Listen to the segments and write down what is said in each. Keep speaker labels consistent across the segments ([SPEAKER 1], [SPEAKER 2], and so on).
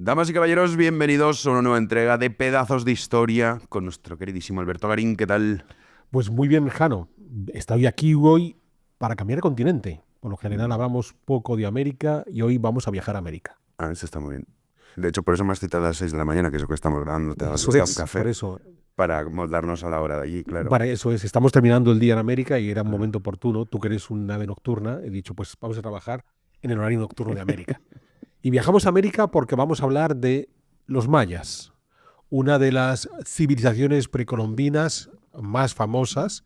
[SPEAKER 1] Damas y caballeros, bienvenidos a una nueva entrega de Pedazos de Historia con nuestro queridísimo Alberto Garín. ¿Qué tal?
[SPEAKER 2] Pues muy bien, Jano. Estoy aquí hoy para cambiar de continente. Por lo general hablamos poco de América y hoy vamos a viajar a América.
[SPEAKER 1] Eso está muy bien. De hecho, por eso me has citado a las 6 de la mañana, que es lo que estamos grabando. Te has
[SPEAKER 2] Eso
[SPEAKER 1] buscado
[SPEAKER 2] es,
[SPEAKER 1] un café
[SPEAKER 2] por eso.
[SPEAKER 1] para moldarnos a la hora de allí, claro.
[SPEAKER 2] Para eso es. Estamos terminando el día en América y era un momento oportuno. Tú que eres un ave nocturna, he dicho, pues vamos a trabajar en el horario nocturno de América. Y viajamos a América porque vamos a hablar de los mayas, una de las civilizaciones precolombinas más famosas,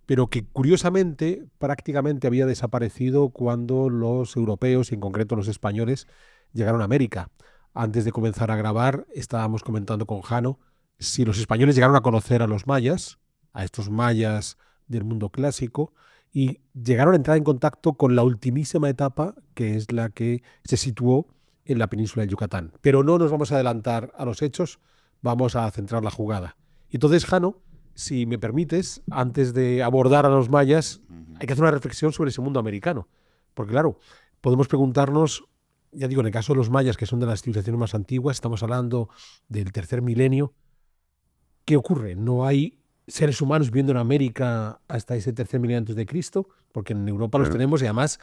[SPEAKER 2] pero que curiosamente prácticamente había desaparecido cuando los europeos, y en concreto los españoles, llegaron a América. Antes de comenzar a grabar, estábamos comentando con Jano si los españoles llegaron a conocer a los mayas, a estos mayas del mundo clásico, y llegaron a entrar en contacto con la ultimísima etapa, que es la que se situó en la península del Yucatán. Pero no nos vamos a adelantar a los hechos, vamos a centrar la jugada. Entonces, Jano, si me permites, antes de abordar a los mayas, hay que hacer una reflexión sobre ese mundo americano. Porque claro, podemos preguntarnos, ya digo, en el caso de los mayas, que son de las civilizaciones más antiguas, estamos hablando del tercer milenio, ¿qué ocurre? No hay seres humanos viviendo en América hasta ese tercer milenio antes de Cristo, porque en Europa los tenemos y además,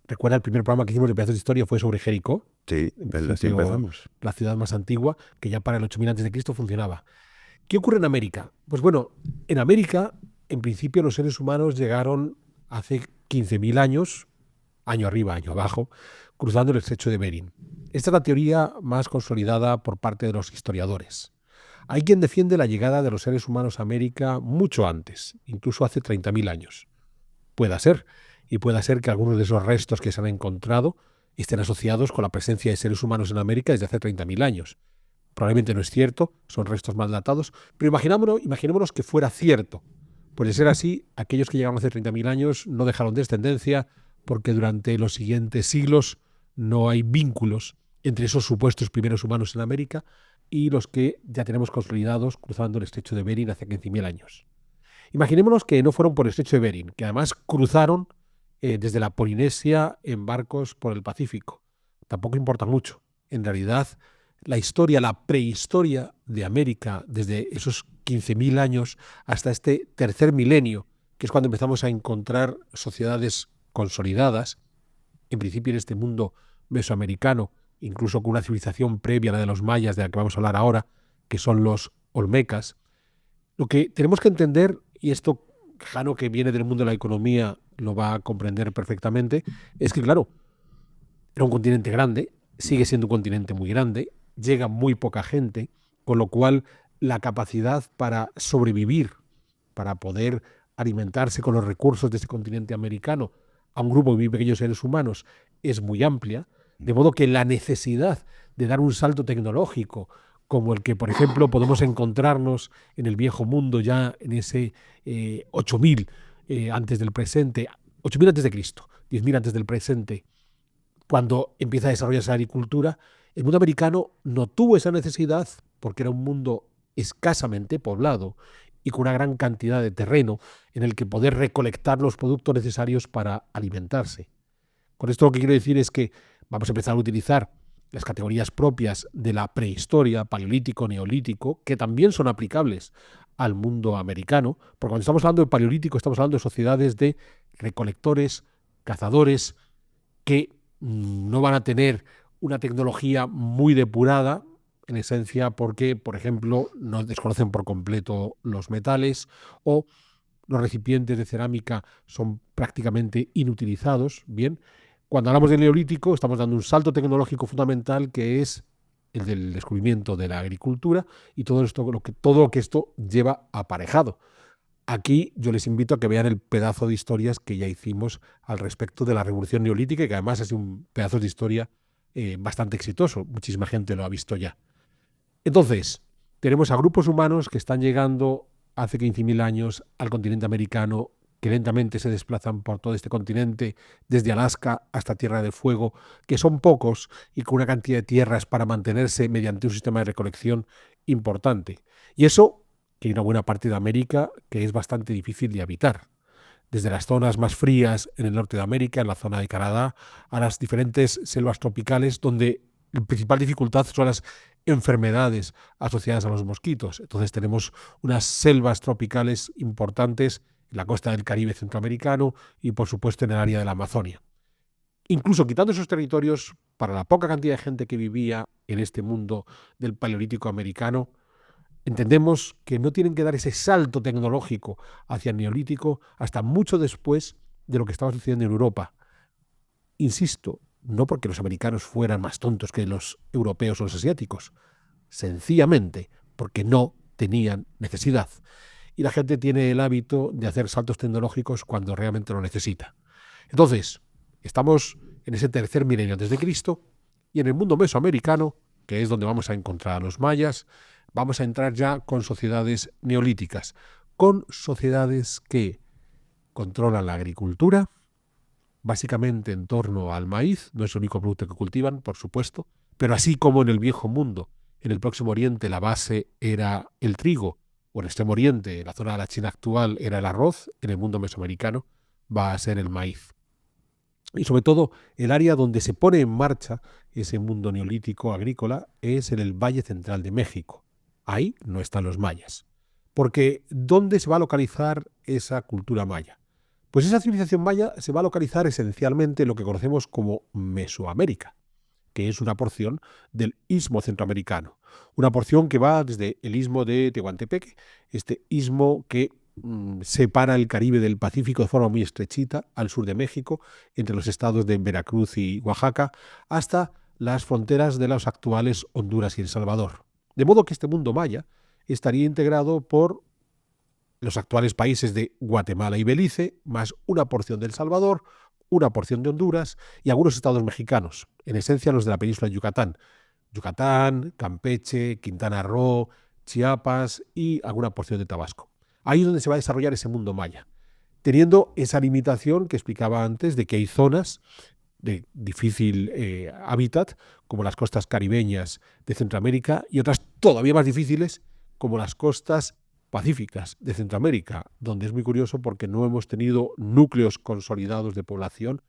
[SPEAKER 2] recuerda el primer programa que hicimos de Pedazos de Historia fue sobre Jericó,
[SPEAKER 1] Sí, empezamos.
[SPEAKER 2] la ciudad más antigua, que ya para el 8000 antes de Cristo funcionaba. ¿Qué ocurre en América? Pues bueno, en América, en principio, los seres humanos llegaron hace 15.000 años, año arriba, año abajo, cruzando el estrecho de Bering. Esta es la teoría más consolidada por parte de los historiadores. Hay quien defiende la llegada de los seres humanos a América mucho antes, incluso hace 30.000 años. Pueda ser, y pueda ser que algunos de esos restos que se han encontrado estén asociados con la presencia de seres humanos en América desde hace 30.000 años. Probablemente no es cierto, son restos mal datados, pero imaginémonos que fuera cierto. Pues de ser así, aquellos que llegaron hace 30.000 años no dejaron descendencia porque durante los siguientes siglos no hay vínculos entre esos supuestos primeros humanos en América y los que ya tenemos consolidados cruzando el estrecho de Bering hace 15.000 años. Imaginémonos que no fueron por el estrecho de Bering, que además cruzaron desde la Polinesia en barcos por el Pacífico. Tampoco importa mucho. En realidad, la historia, la prehistoria de América, desde esos 15.000 años hasta este tercer milenio, que es cuando empezamos a encontrar sociedades consolidadas, en principio en este mundo mesoamericano, incluso con una civilización previa a la de los mayas, de la que vamos a hablar ahora, que son los olmecas. Lo que tenemos que entender, y esto Jano, que viene del mundo de la economía, lo va a comprender perfectamente, es que, claro, era un continente grande, sigue siendo un continente muy grande, llega muy poca gente, con lo cual la capacidad para sobrevivir, para poder alimentarse con los recursos de ese continente americano a un grupo de muy pequeños seres humanos es muy amplia, de modo que la necesidad de dar un salto tecnológico como el que, por ejemplo, podemos encontrarnos en el viejo mundo ya en ese 8.000 antes del presente, 8.000 antes de Cristo, 10.000 antes del presente, cuando empieza a desarrollarse la agricultura, el mundo americano no tuvo esa necesidad porque era un mundo escasamente poblado y con una gran cantidad de terreno en el que poder recolectar los productos necesarios para alimentarse. Con esto lo que quiero decir es que vamos a empezar a utilizar las categorías propias de la prehistoria, paleolítico, neolítico, que también son aplicables al mundo americano, porque cuando estamos hablando de paleolítico estamos hablando de sociedades de recolectores, cazadores, que no van a tener una tecnología muy depurada, en esencia porque, por ejemplo, no desconocen por completo los metales o los recipientes de cerámica son prácticamente inutilizados. Bien, cuando hablamos del neolítico estamos dando un salto tecnológico fundamental que es el del descubrimiento de la agricultura y todo lo que esto lleva aparejado. Aquí yo les invito a que vean el pedazo de historias que ya hicimos al respecto de la revolución neolítica y que además es un pedazo de historia bastante exitoso. Muchísima gente lo ha visto ya. Entonces, tenemos a grupos humanos que están llegando hace 15.000 años al continente americano, que lentamente se desplazan por todo este continente, desde Alaska hasta Tierra del Fuego, que son pocos y con una cantidad de tierras para mantenerse mediante un sistema de recolección importante. Y eso, que hay una buena parte de América que es bastante difícil de habitar. Desde las zonas más frías en el norte de América, en la zona de Canadá, a las diferentes selvas tropicales donde La principal dificultad son las enfermedades asociadas a los mosquitos. Entonces tenemos unas selvas tropicales importantes en la costa del Caribe centroamericano y, por supuesto, en el área de la Amazonia. Incluso quitando esos territorios, para la poca cantidad de gente que vivía en este mundo del Paleolítico americano, entendemos que no tienen que dar ese salto tecnológico hacia el Neolítico hasta mucho después de lo que estaba sucediendo en Europa. Insisto, no porque los americanos fueran más tontos que los europeos o los asiáticos, sencillamente porque no tenían necesidad. Y la gente tiene el hábito de hacer saltos tecnológicos cuando realmente lo necesita. Entonces, estamos en ese tercer milenio antes de Cristo y en el mundo mesoamericano, que es donde vamos a encontrar a los mayas, vamos a entrar ya con sociedades neolíticas, con sociedades que controlan la agricultura, básicamente en torno al maíz, no es el único producto que cultivan, por supuesto, pero así como en el Viejo Mundo, en el Próximo Oriente la base era el trigo, o en el Extremo Oriente, la zona de la China actual, era el arroz, en el mundo mesoamericano va a ser el maíz. Y sobre todo, el área donde se pone en marcha ese mundo neolítico agrícola es en el Valle Central de México. Ahí no están los mayas. Porque ¿dónde se va a localizar esa cultura maya? Pues esa civilización maya se va a localizar esencialmente en lo que conocemos como Mesoamérica, que es una porción del istmo centroamericano. Una porción que va desde el istmo de Tehuantepec, este istmo que separa el Caribe del Pacífico de forma muy estrechita, al sur de México, entre los estados de Veracruz y Oaxaca, hasta las fronteras de los actuales Honduras y El Salvador. De modo que este mundo maya estaría integrado por los actuales países de Guatemala y Belice, más una porción de El Salvador, una porción de Honduras y algunos estados mexicanos, en esencia los de la península de Yucatán. Yucatán, Campeche, Quintana Roo, Chiapas y alguna porción de Tabasco. Ahí es donde se va a desarrollar ese mundo maya, teniendo esa limitación que explicaba antes de que hay zonas de difícil hábitat, como las costas caribeñas de Centroamérica, y otras todavía más difíciles, como las costas pacíficas de Centroamérica, donde es muy curioso porque no hemos tenido núcleos consolidados de población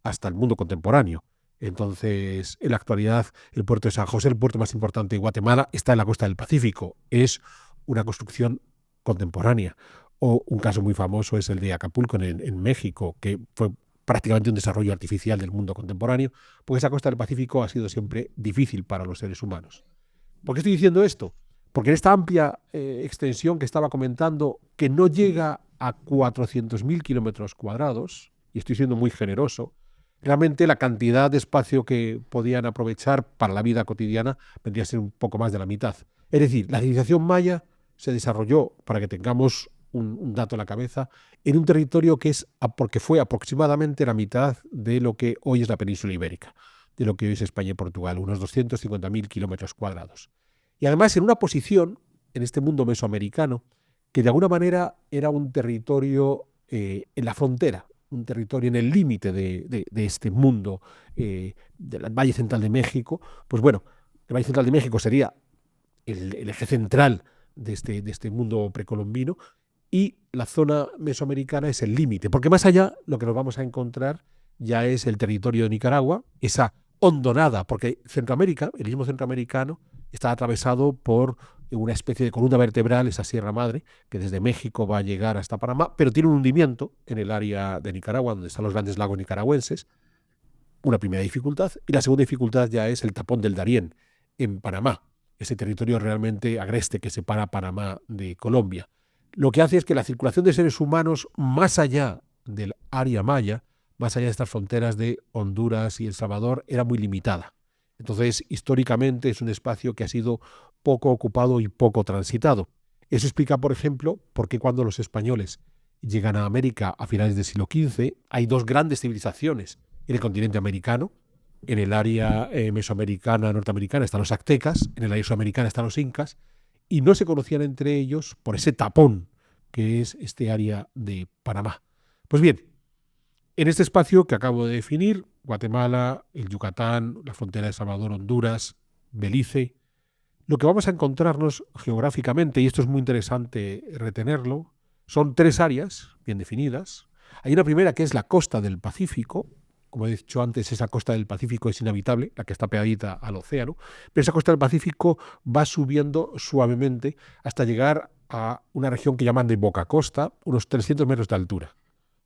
[SPEAKER 2] hasta el mundo contemporáneo. Entonces, en la actualidad, el puerto de San José, el puerto más importante de Guatemala, está en la costa del Pacífico. Es una construcción contemporánea. O un caso muy famoso es el de Acapulco en México, que fue prácticamente un desarrollo artificial del mundo contemporáneo, porque esa costa del Pacífico ha sido siempre difícil para los seres humanos. ¿Por qué estoy diciendo esto? Porque en esta amplia extensión que estaba comentando, que no llega a 400.000 kilómetros cuadrados, y estoy siendo muy generoso, realmente la cantidad de espacio que podían aprovechar para la vida cotidiana vendría a ser un poco más de la mitad. Es decir, la civilización maya se desarrolló, para que tengamos un dato en la cabeza, en un territorio que es, porque fue aproximadamente la mitad de lo que hoy es la península ibérica, de lo que hoy es España y Portugal, unos 250.000 kilómetros cuadrados. Y además en una posición, en este mundo mesoamericano, que de alguna manera era un territorio en la frontera, un territorio en el límite de este mundo del Valle Central de México. Pues bueno, el Valle Central de México sería el eje central de este mundo precolombino, y la zona mesoamericana es el límite, porque más allá lo que nos vamos a encontrar ya es el territorio de Nicaragua, esa hondonada, porque Centroamérica, el istmo centroamericano, está atravesado por una especie de columna vertebral, esa Sierra Madre, que desde México va a llegar hasta Panamá, pero tiene un hundimiento en el área de Nicaragua, donde están los grandes lagos nicaragüenses, una primera dificultad, y la segunda dificultad ya es el tapón del Darién, en Panamá, ese territorio realmente agreste que separa Panamá de Colombia. Lo que hace es que la circulación de seres humanos más allá del área maya, más allá de estas fronteras de Honduras y El Salvador, era muy limitada. Entonces, históricamente es un espacio que ha sido poco ocupado y poco transitado. Eso explica, por ejemplo, por qué cuando los españoles llegan a América a finales del siglo XV, hay dos grandes civilizaciones en el continente americano. En el área mesoamericana, norteamericana, están los aztecas, en el área sudamericana están los incas, y no se conocían entre ellos por ese tapón que es este área de Panamá. Pues bien, en este espacio que acabo de definir, Guatemala, el Yucatán, la frontera de Salvador, Honduras, Belice, lo que vamos a encontrarnos geográficamente, y esto es muy interesante retenerlo, son tres áreas bien definidas. Hay una primera que es la costa del Pacífico, Como he dicho antes, esa costa del Pacífico es inhabitable, la que está pegadita al océano, pero esa costa del Pacífico va subiendo suavemente hasta llegar a una región que llaman de Boca Costa, unos 300 metros de altura.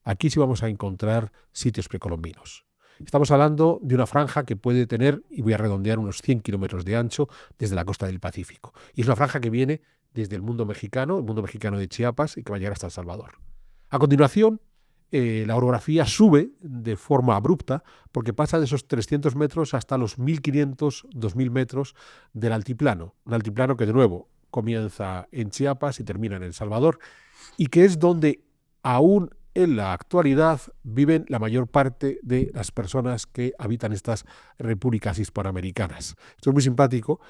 [SPEAKER 2] Aquí sí vamos a encontrar sitios precolombinos. Estamos hablando de una franja que puede tener, y voy a redondear, unos 100 kilómetros de ancho desde la costa del Pacífico. Y es una franja que viene desde el mundo mexicano de Chiapas, y que va a llegar hasta El Salvador. A continuación, la orografía sube de forma abrupta porque pasa de esos 300 metros hasta los 1.500, 2.000 metros del altiplano. Un altiplano que, de nuevo, comienza en Chiapas y termina en El Salvador, y que es donde aún en la actualidad viven la mayor parte de las personas que habitan estas repúblicas hispanoamericanas. Esto es muy simpático,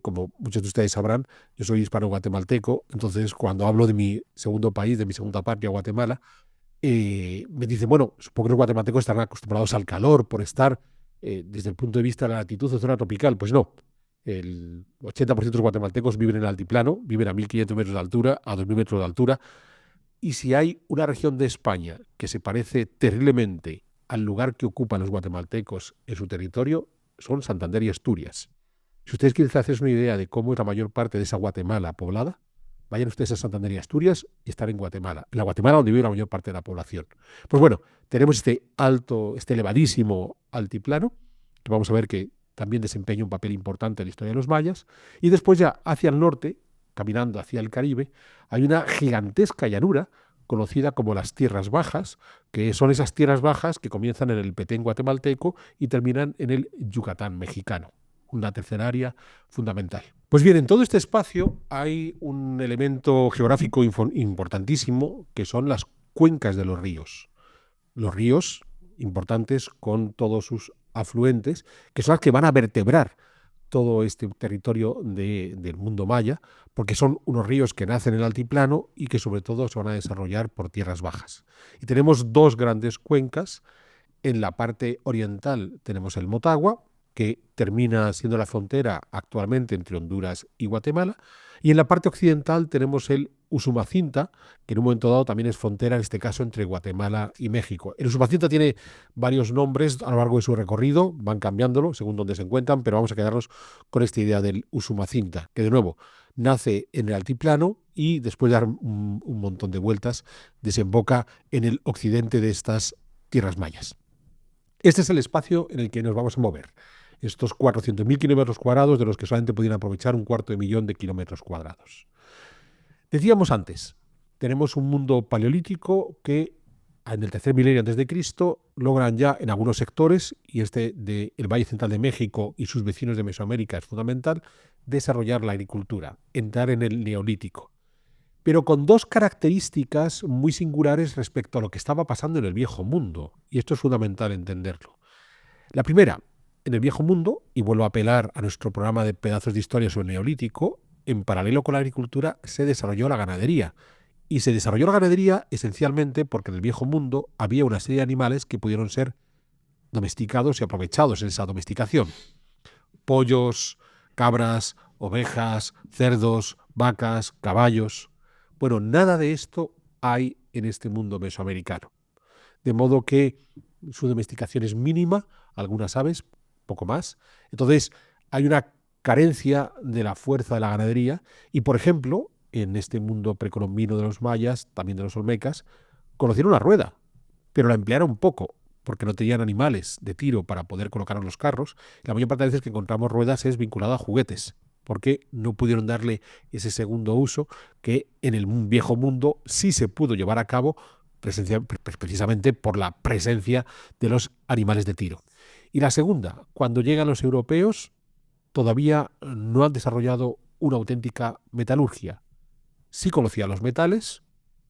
[SPEAKER 2] como muchos de ustedes sabrán, yo soy hispano-guatemalteco, entonces cuando hablo de mi segundo país, de mi segunda patria, Guatemala, me dicen, bueno, supongo que los guatemaltecos estarán acostumbrados al calor por estar desde el punto de vista de la latitud de zona tropical. Pues no, el 80% de los guatemaltecos viven en el altiplano, viven a 1.500 metros de altura, a 2.000 metros de altura. Y si hay una región de España que se parece terriblemente al lugar que ocupan los guatemaltecos en su territorio, son Santander y Asturias. Si ustedes quieren hacerse una idea de cómo es la mayor parte de esa Guatemala poblada, vayan ustedes a Santander y Asturias y están en Guatemala. En la Guatemala donde vive la mayor parte de la población. Pues bueno, tenemos este elevadísimo altiplano, que vamos a ver que también desempeña un papel importante en la historia de los mayas, y después ya hacia el norte, caminando hacia el Caribe, hay una gigantesca llanura conocida como las Tierras Bajas, que son esas tierras bajas que comienzan en el Petén guatemalteco y terminan en el Yucatán mexicano, una tercera área fundamental. Pues bien, en todo este espacio hay un elemento geográfico importantísimo, que son las cuencas de los ríos. Los ríos importantes con todos sus afluentes, que son las que van a vertebrar todo este territorio del mundo maya, porque son unos ríos que nacen en el altiplano y que sobre todo se van a desarrollar por tierras bajas. Y tenemos dos grandes cuencas. En la parte oriental tenemos el Motagua, que termina siendo la frontera actualmente entre Honduras y Guatemala, y en la parte occidental tenemos el Usumacinta, que en un momento dado también es frontera, en este caso, entre Guatemala y México. El Usumacinta tiene varios nombres a lo largo de su recorrido, van cambiándolo según donde se encuentran, pero vamos a quedarnos con esta idea del Usumacinta, que de nuevo nace en el altiplano y después de dar un montón de vueltas desemboca en el occidente de estas tierras mayas. Este es el espacio en el que nos vamos a mover. Estos 400.000 kilómetros cuadrados, de los que solamente podían aprovechar 250.000 de kilómetros cuadrados. Decíamos antes, tenemos un mundo paleolítico que en el tercer milenio antes de Cristo logran ya en algunos sectores, y este del Valle Central de México y sus vecinos de Mesoamérica es fundamental, desarrollar la agricultura, entrar en el Neolítico, pero con dos características muy singulares respecto a lo que estaba pasando en el Viejo Mundo, y esto es fundamental entenderlo. La primera, en el Viejo Mundo, y vuelvo a apelar a nuestro programa de pedazos de historia sobre el Neolítico, en paralelo con la agricultura se desarrolló la ganadería. Y se desarrolló la ganadería esencialmente porque en el Viejo Mundo había una serie de animales que pudieron ser domesticados y aprovechados en esa domesticación. Pollos, cabras, ovejas, cerdos, vacas, caballos. Bueno, nada de esto hay en este mundo mesoamericano. De modo que su domesticación es mínima, algunas aves, poco más. Entonces, hay una carencia de la fuerza de la ganadería y, por ejemplo, en este mundo precolombino de los mayas, también de los olmecas, conocieron la rueda, pero la emplearon poco, porque no tenían animales de tiro para poder colocar en los carros. La mayor parte de veces que encontramos ruedas es vinculada a juguetes, porque no pudieron darle ese segundo uso que en el Viejo Mundo sí se pudo llevar a cabo precisamente por la presencia de los animales de tiro. Y la segunda, cuando llegan los europeos, todavía no han desarrollado una auténtica metalurgia. Sí conocían los metales,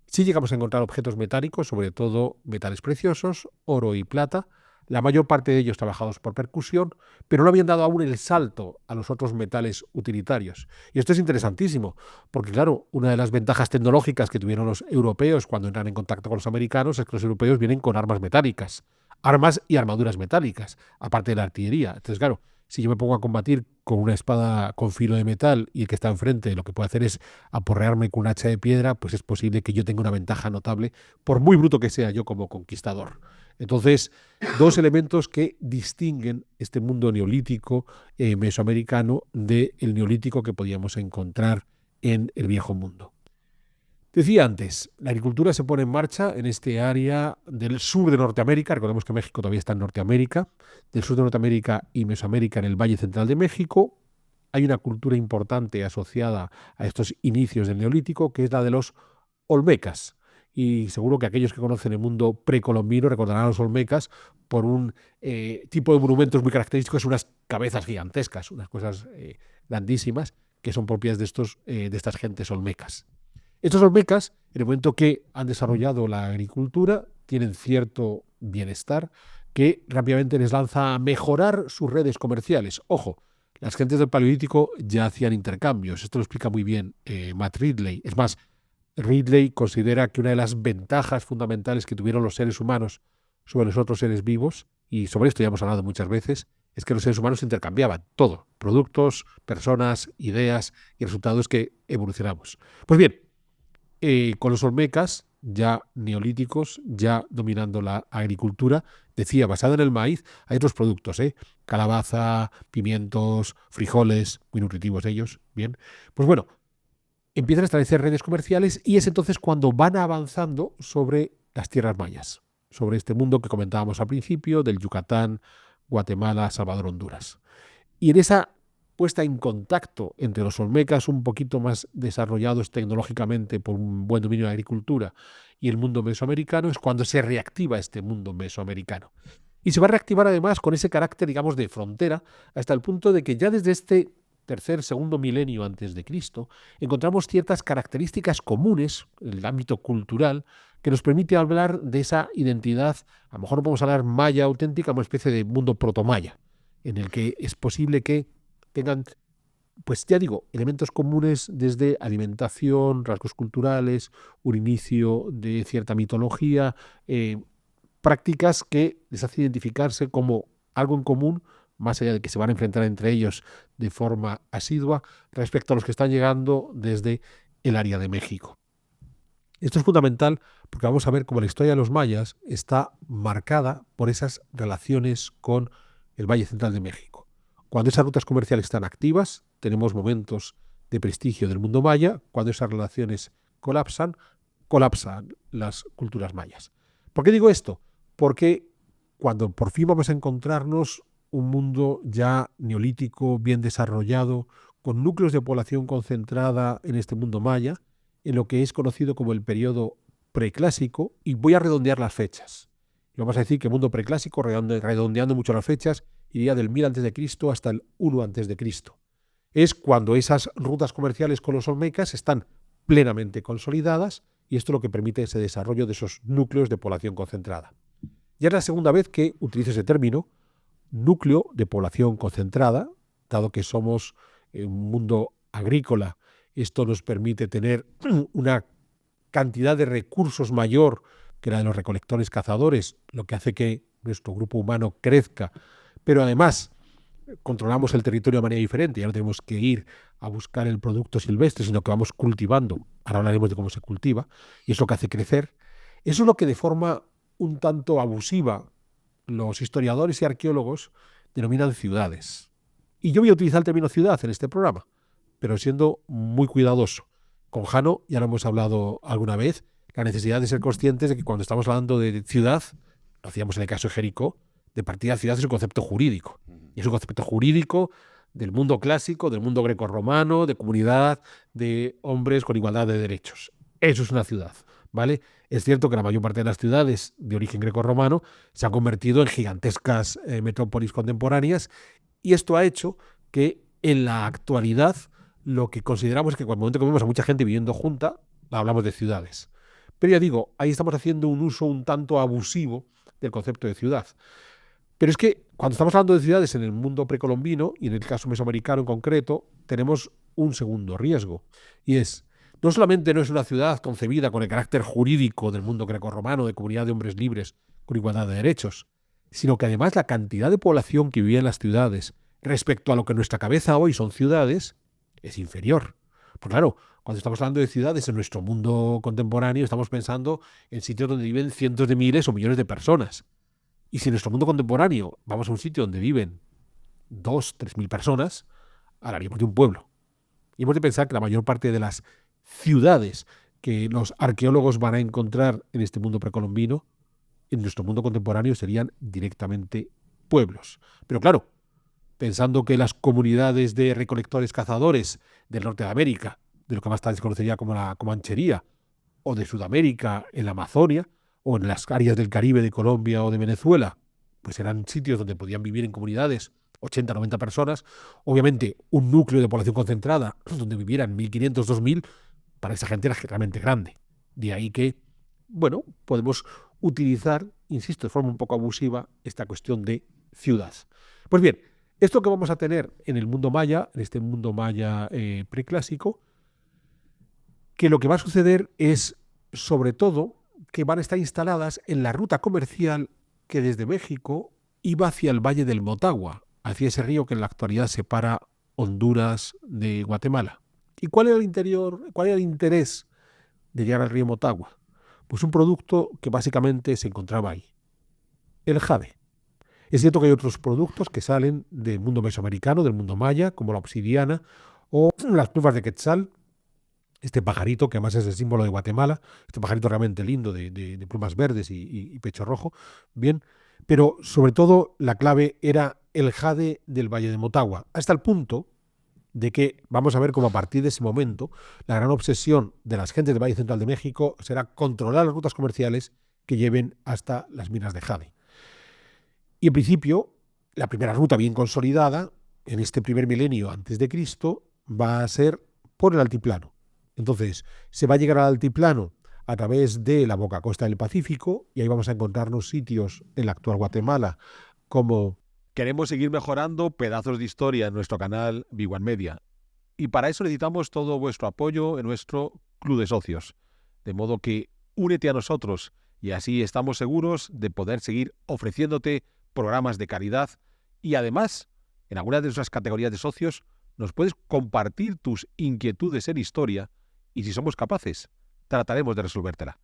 [SPEAKER 2] sí llegamos a encontrar objetos metálicos, sobre todo metales preciosos, oro y plata, la mayor parte de ellos trabajados por percusión, pero no habían dado aún el salto a los otros metales utilitarios. Y esto es interesantísimo, porque claro, una de las ventajas tecnológicas que tuvieron los europeos cuando entran en contacto con los americanos es que los europeos vienen con armas metálicas, armas y armaduras metálicas, aparte de la artillería. Entonces, claro, si yo me pongo a combatir con una espada con filo de metal y el que está enfrente lo que puede hacer es aporrearme con un hacha de piedra, pues es posible que yo tenga una ventaja notable, por muy bruto que sea yo como conquistador. Entonces, dos elementos que distinguen este mundo neolítico mesoamericano del neolítico que podíamos encontrar en el Viejo Mundo. Decía antes, la agricultura se pone en marcha en este área del sur de Norteamérica. Recordemos que México todavía está en Norteamérica. Del sur de Norteamérica y Mesoamérica, en el Valle Central de México, hay una cultura importante asociada a estos inicios del Neolítico, que es la de los olmecas. Y seguro que aquellos que conocen el mundo precolombino recordarán a los olmecas por un tipo de monumentos muy característicos, unas cabezas gigantescas, unas cosas grandísimas, que son propias de estas gentes olmecas. Estos olmecas, en el momento que han desarrollado la agricultura, tienen cierto bienestar que rápidamente les lanza a mejorar sus redes comerciales. Ojo, las gentes del Paleolítico ya hacían intercambios. Esto lo explica muy bien Matt Ridley. Es más, Ridley considera que una de las ventajas fundamentales que tuvieron los seres humanos sobre los otros seres vivos, y sobre esto ya hemos hablado muchas veces, es que los seres humanos intercambiaban todo, productos, personas, ideas, y el resultado es que evolucionamos. Pues bien, con los olmecas, ya neolíticos, ya dominando la agricultura, decía, basada en el maíz, hay otros productos, calabaza, pimientos, frijoles, muy nutritivos ellos, bien. Pues bueno, empiezan a establecer redes comerciales y es entonces cuando van avanzando sobre las tierras mayas, sobre este mundo que comentábamos al principio, del Yucatán, Guatemala, Salvador, Honduras. Y en esa puesta en contacto entre los olmecas un poquito más desarrollados tecnológicamente por un buen dominio de la agricultura y el mundo mesoamericano es cuando se reactiva este mundo mesoamericano. Y se va a reactivar además con ese carácter, digamos, de frontera, hasta el punto de que ya desde este segundo milenio antes de Cristo encontramos ciertas características comunes en el ámbito cultural que nos permite hablar de esa identidad, a lo mejor no podemos hablar maya auténtica, una especie de mundo protomaya, en el que es posible que tengan, pues ya digo, elementos comunes desde alimentación, rasgos culturales, un inicio de cierta mitología, prácticas que les hace identificarse como algo en común, más allá de que se van a enfrentar entre ellos de forma asidua, respecto a los que están llegando desde el área de México. Esto es fundamental porque vamos a ver cómo la historia de los mayas está marcada por esas relaciones con el Valle Central de México. Cuando esas rutas comerciales están activas, tenemos momentos de prestigio del mundo maya. Cuando esas relaciones colapsan las culturas mayas. ¿Por qué digo esto? Porque cuando por fin vamos a encontrarnos un mundo ya neolítico, bien desarrollado, con núcleos de población concentrada en este mundo maya, en lo que es conocido como el periodo preclásico, y voy a redondear las fechas. Y vamos a decir que el mundo preclásico, redondeando mucho las fechas, iría del 1000 a.C. hasta el 1 a.C. Es cuando esas rutas comerciales con los olmecas están plenamente consolidadas y esto es lo que permite ese desarrollo de esos núcleos de población concentrada. Ya es la segunda vez que utilizo ese término, núcleo de población concentrada, dado que somos un mundo agrícola. Esto nos permite tener una cantidad de recursos mayor que la de los recolectores cazadores, lo que hace que nuestro grupo humano crezca, pero además controlamos el territorio de manera diferente, ya no tenemos que ir a buscar el producto silvestre, sino que vamos cultivando. Ahora hablaremos de cómo se cultiva, y es lo que hace crecer. Eso es lo que de forma un tanto abusiva los historiadores y arqueólogos denominan ciudades. Y yo voy a utilizar el término ciudad en este programa, pero siendo muy cuidadoso. Con Jano ya lo hemos hablado alguna vez, la necesidad de ser conscientes de que cuando estamos hablando de ciudad, lo hacíamos en el caso de Jericó, de partida ciudad es un concepto jurídico. Y es un concepto jurídico del mundo clásico, del mundo grecorromano, de comunidad de hombres con igualdad de derechos. Eso es una ciudad, ¿vale? Es cierto que la mayor parte de las ciudades de origen grecorromano se han convertido en gigantescas metrópolis contemporáneas y esto ha hecho que en la actualidad lo que consideramos es que cuando momento que vemos a mucha gente viviendo junta, hablamos de ciudades. Pero ya digo, ahí estamos haciendo un uso un tanto abusivo del concepto de ciudad. Pero es que cuando estamos hablando de ciudades en el mundo precolombino, y en el caso mesoamericano en concreto, tenemos un segundo riesgo. Y es, no solamente no es una ciudad concebida con el carácter jurídico del mundo grecorromano, de comunidad de hombres libres con igualdad de derechos, sino que además la cantidad de población que vivía en las ciudades respecto a lo que en nuestra cabeza hoy son ciudades, es inferior. Pues claro, cuando estamos hablando de ciudades en nuestro mundo contemporáneo, estamos pensando en sitios donde viven cientos de miles o millones de personas. Y si en nuestro mundo contemporáneo vamos a un sitio donde viven 2.000 o 3.000 personas, hablaríamos de un pueblo. Y hemos de pensar que la mayor parte de las ciudades que los arqueólogos van a encontrar en este mundo precolombino, en nuestro mundo contemporáneo, serían directamente pueblos. Pero claro, pensando que las comunidades de recolectores cazadores del norte de América, de lo que más tarde se conocería como la Comanchería, o de Sudamérica, en la Amazonia, o en las áreas del Caribe de Colombia o de Venezuela, pues eran sitios donde podían vivir en comunidades 80, 90 personas. Obviamente, un núcleo de población concentrada donde vivieran 1.500, 2.000, para esa gente era realmente grande. De ahí que, bueno, podemos utilizar, insisto, de forma un poco abusiva, esta cuestión de ciudad. Pues bien, esto que vamos a tener en el mundo maya, en este mundo maya preclásico, que lo que va a suceder es, sobre todo, que van a estar instaladas en la ruta comercial que desde México iba hacia el Valle del Motagua, hacia ese río que en la actualidad separa Honduras de Guatemala. ¿Y cuál era el interés de llegar al río Motagua? Pues un producto que básicamente se encontraba ahí, el jade. Es cierto que hay otros productos que salen del mundo mesoamericano, del mundo maya, como la obsidiana o las plumas de quetzal, este pajarito que además es el símbolo de Guatemala, este pajarito realmente lindo de plumas verdes y pecho rojo, bien, pero sobre todo la clave era el jade del Valle de Motagua, hasta el punto de que vamos a ver cómo a partir de ese momento la gran obsesión de las gentes del Valle Central de México será controlar las rutas comerciales que lleven hasta las minas de jade. Y en principio, la primera ruta bien consolidada en este primer milenio antes de Cristo va a ser por el altiplano. Entonces, se va a llegar al altiplano a través de la boca costa del Pacífico y ahí vamos a encontrarnos sitios en la actual Guatemala como...
[SPEAKER 3] Queremos seguir mejorando pedazos de historia en nuestro canal Big One Media. Y para eso necesitamos todo vuestro apoyo en nuestro club de socios. De modo que únete a nosotros y así estamos seguros de poder seguir ofreciéndote programas de calidad y además, en algunas de nuestras categorías de socios, nos puedes compartir tus inquietudes en historia y si somos capaces, trataremos de resolvértela.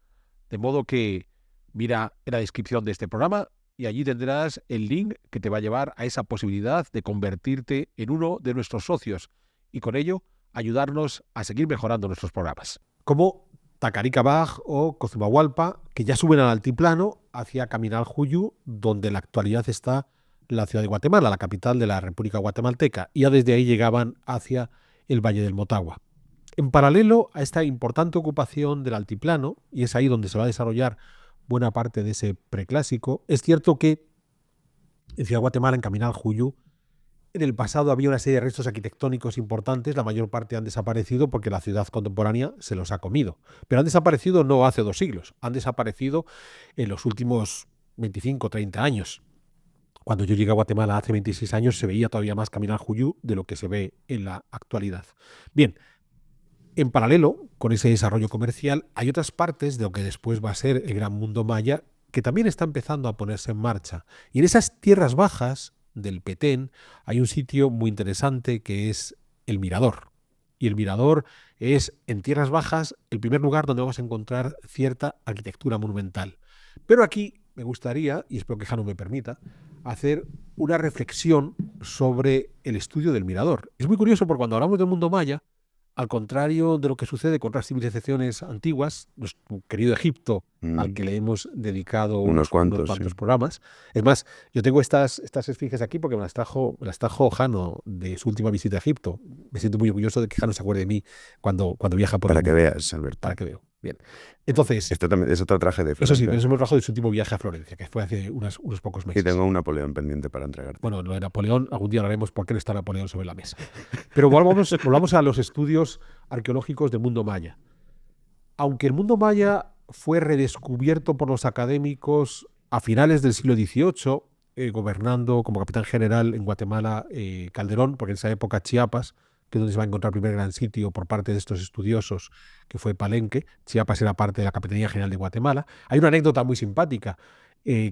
[SPEAKER 3] De modo que mira en la descripción de este programa y allí tendrás el link que te va a llevar a esa posibilidad de convertirte en uno de nuestros socios y con ello ayudarnos a seguir mejorando nuestros programas.
[SPEAKER 2] Como Tacaricabaj o Cozumahualpa, que ya suben al altiplano hacia Caminal-Juyú, donde en la actualidad está la ciudad de Guatemala, la capital de la República Guatemalteca, y ya desde ahí llegaban hacia el Valle del Motagua. En paralelo a esta importante ocupación del altiplano, y es ahí donde se va a desarrollar buena parte de ese preclásico, es cierto que en Ciudad de Guatemala, en Caminal-Juyú, en el pasado había una serie de restos arquitectónicos importantes, la mayor parte han desaparecido porque la ciudad contemporánea se los ha comido. Pero han desaparecido no hace 2 siglos, han desaparecido en los últimos 25 o 30 años. Cuando yo llegué a Guatemala hace 26 años se veía todavía más Caminal-Juyú de lo que se ve en la actualidad. Bien, en paralelo con ese desarrollo comercial hay otras partes de lo que después va a ser el gran mundo maya que también está empezando a ponerse en marcha. Y en esas tierras bajas del Petén hay un sitio muy interesante que es el Mirador. Y el Mirador es, en tierras bajas, el primer lugar donde vamos a encontrar cierta arquitectura monumental. Pero aquí me gustaría, y espero que Jano me permita, hacer una reflexión sobre el estudio del Mirador. Es muy curioso porque cuando hablamos del mundo maya, al contrario de lo que sucede con otras civilizaciones antiguas, nuestro querido Egipto, al que le hemos dedicado unos cuantos sí. programas. Es más, yo tengo estas esfinges aquí porque me las trajo Jano de su última visita a Egipto. Me siento muy orgulloso de que Jano se acuerde de mí cuando viaja por
[SPEAKER 1] Para
[SPEAKER 2] el
[SPEAKER 1] que
[SPEAKER 2] mundo.
[SPEAKER 1] veas, Alberto.
[SPEAKER 2] Para que veo. Bien. Entonces,
[SPEAKER 1] Esto también es otro traje de
[SPEAKER 2] eso sí,
[SPEAKER 1] Florencia.
[SPEAKER 2] pero eso me lo trajo de su último viaje a Florencia, que fue hace unos pocos meses.
[SPEAKER 1] Y tengo un Napoleón pendiente para entregarte.
[SPEAKER 2] Bueno, lo de Napoleón, algún día hablaremos por qué no está Napoleón sobre la mesa. Pero volvamos a los estudios arqueológicos del mundo maya. Aunque el mundo maya fue redescubierto por los académicos a finales del siglo XVIII, gobernando como capitán general en Guatemala Calderón, porque en esa época Chiapas, que es donde se va a encontrar el primer gran sitio por parte de estos estudiosos, que fue Palenque. Chiapas era parte de la Capitanía General de Guatemala. Hay una anécdota muy simpática.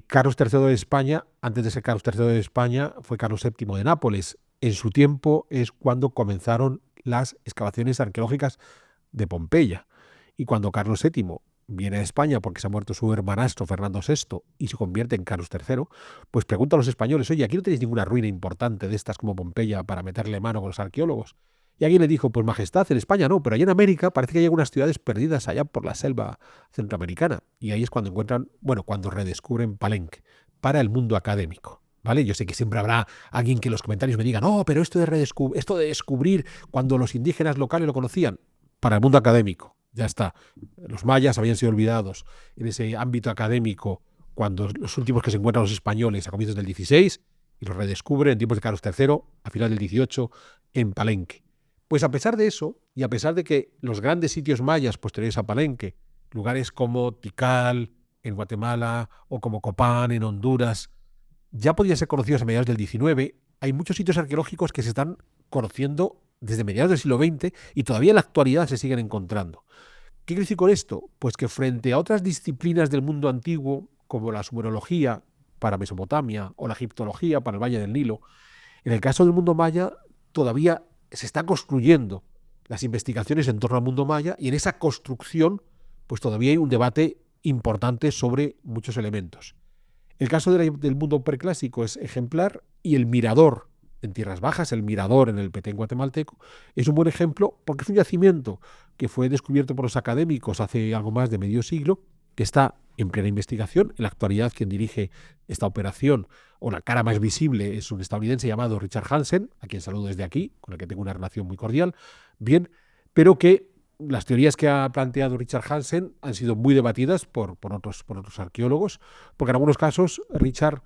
[SPEAKER 2] Carlos III de España, antes de ser Carlos III de España, fue Carlos VII de Nápoles. En su tiempo es cuando comenzaron las excavaciones arqueológicas de Pompeya. Y cuando Carlos VII viene a España porque se ha muerto su hermanastro Fernando VI y se convierte en Carlos III, pues pregunta a los españoles, oye, aquí no tenéis ninguna ruina importante de estas como Pompeya para meterle mano con los arqueólogos. Y alguien le dijo, pues majestad, en España no, pero allá en América parece que hay algunas ciudades perdidas allá por la selva centroamericana. Y ahí es cuando encuentran, bueno, cuando redescubren Palenque para el mundo académico. ¿Vale? Yo sé que siempre habrá alguien que en los comentarios me diga, no, pero esto de descubrir cuando los indígenas locales lo conocían, para el mundo académico. Ya está. Los mayas habían sido olvidados en ese ámbito académico cuando los últimos que se encuentran los españoles a comienzos del 16 y los redescubren en tiempos de Carlos III, a final del 18, en Palenque. Pues a pesar de eso, y a pesar de que los grandes sitios mayas posteriores a Palenque, lugares como Tikal, en Guatemala, o como Copán, en Honduras, ya podían ser conocidos a mediados del 19, hay muchos sitios arqueológicos que se están conociendo desde mediados del siglo XX y todavía en la actualidad se siguen encontrando. ¿Qué quiero decir con esto? Pues que frente a otras disciplinas del mundo antiguo, como la sumerología para Mesopotamia o la egiptología para el Valle del Nilo, en el caso del mundo maya todavía se están construyendo las investigaciones en torno al mundo maya y en esa construcción pues todavía hay un debate importante sobre muchos elementos. El caso del mundo preclásico es ejemplar y el mirador en Tierras Bajas, el mirador en el Petén guatemalteco, es un buen ejemplo porque es un yacimiento que fue descubierto por los académicos hace algo más de medio siglo, que está en plena investigación. En la actualidad quien dirige esta operación, o la cara más visible, es un estadounidense llamado Richard Hansen, a quien saludo desde aquí, con el que tengo una relación muy cordial, bien, pero que las teorías que ha planteado Richard Hansen han sido muy debatidas por otros arqueólogos, porque en algunos casos Richard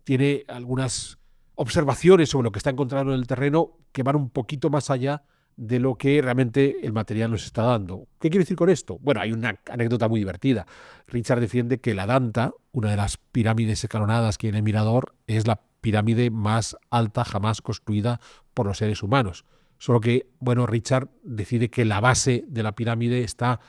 [SPEAKER 2] tiene algunas observaciones sobre lo que está encontrando en el terreno que van un poquito más allá de lo que realmente el material nos está dando. ¿Qué quiero decir con esto? Bueno, hay una anécdota muy divertida. Richard defiende que la Danta, una de las pirámides escalonadas que hay en el Mirador, es la pirámide más alta jamás construida por los seres humanos. Solo que, bueno, Richard decide que la base de la pirámide está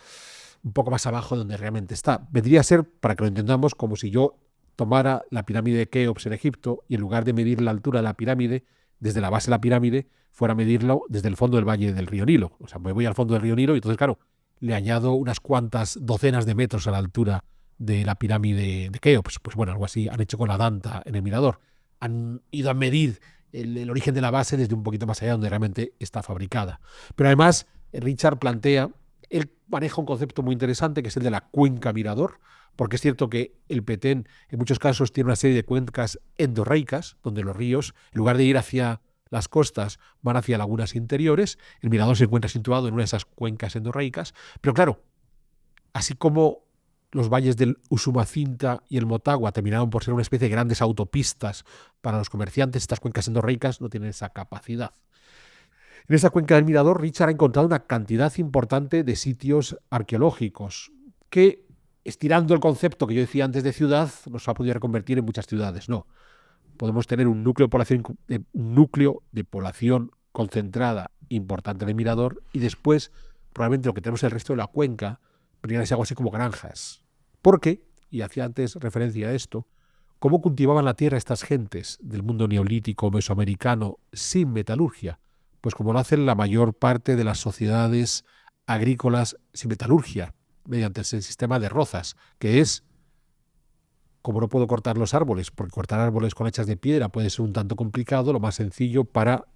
[SPEAKER 2] un poco más abajo de donde realmente está. Vendría a ser, para que lo entendamos, como si yo tomara la pirámide de Keops en Egipto y en lugar de medir la altura de la pirámide, desde la base de la pirámide, fuera a medirlo desde el fondo del valle del río Nilo. O sea, me voy al fondo del río Nilo y entonces, claro, le añado unas cuantas docenas de metros a la altura de la pirámide de Keops. Pues bueno, algo así han hecho con la Danta en el Mirador. Han ido a medir el origen de la base desde un poquito más allá donde realmente está fabricada. Pero además, Richard plantea, él maneja un concepto muy interesante que es el de la cuenca mirador, porque es cierto que el Petén en muchos casos tiene una serie de cuencas endorreicas, donde los ríos, en lugar de ir hacia las costas, van hacia lagunas interiores. El mirador se encuentra situado en una de esas cuencas endorreicas, pero claro, así como los valles del Usumacinta y el Motagua terminaron por ser una especie de grandes autopistas para los comerciantes, estas cuencas endorreicas no tienen esa capacidad. En esa cuenca del Mirador, Richard ha encontrado una cantidad importante de sitios arqueológicos que, estirando el concepto que yo decía antes de ciudad, nos ha podido reconvertir en muchas ciudades. No, podemos tener un núcleo de población concentrada importante en el Mirador y después, probablemente lo que tenemos en el resto de la cuenca, podrían ser algo así como granjas. Porque, y hacía antes referencia a esto, ¿cómo cultivaban la tierra estas gentes del mundo neolítico mesoamericano sin metalurgia? Pues como lo hacen la mayor parte de las sociedades agrícolas sin metalurgia, mediante el sistema de rozas, que es, como no puedo cortar los árboles, porque cortar árboles con hachas de piedra puede ser un tanto complicado, lo más sencillo para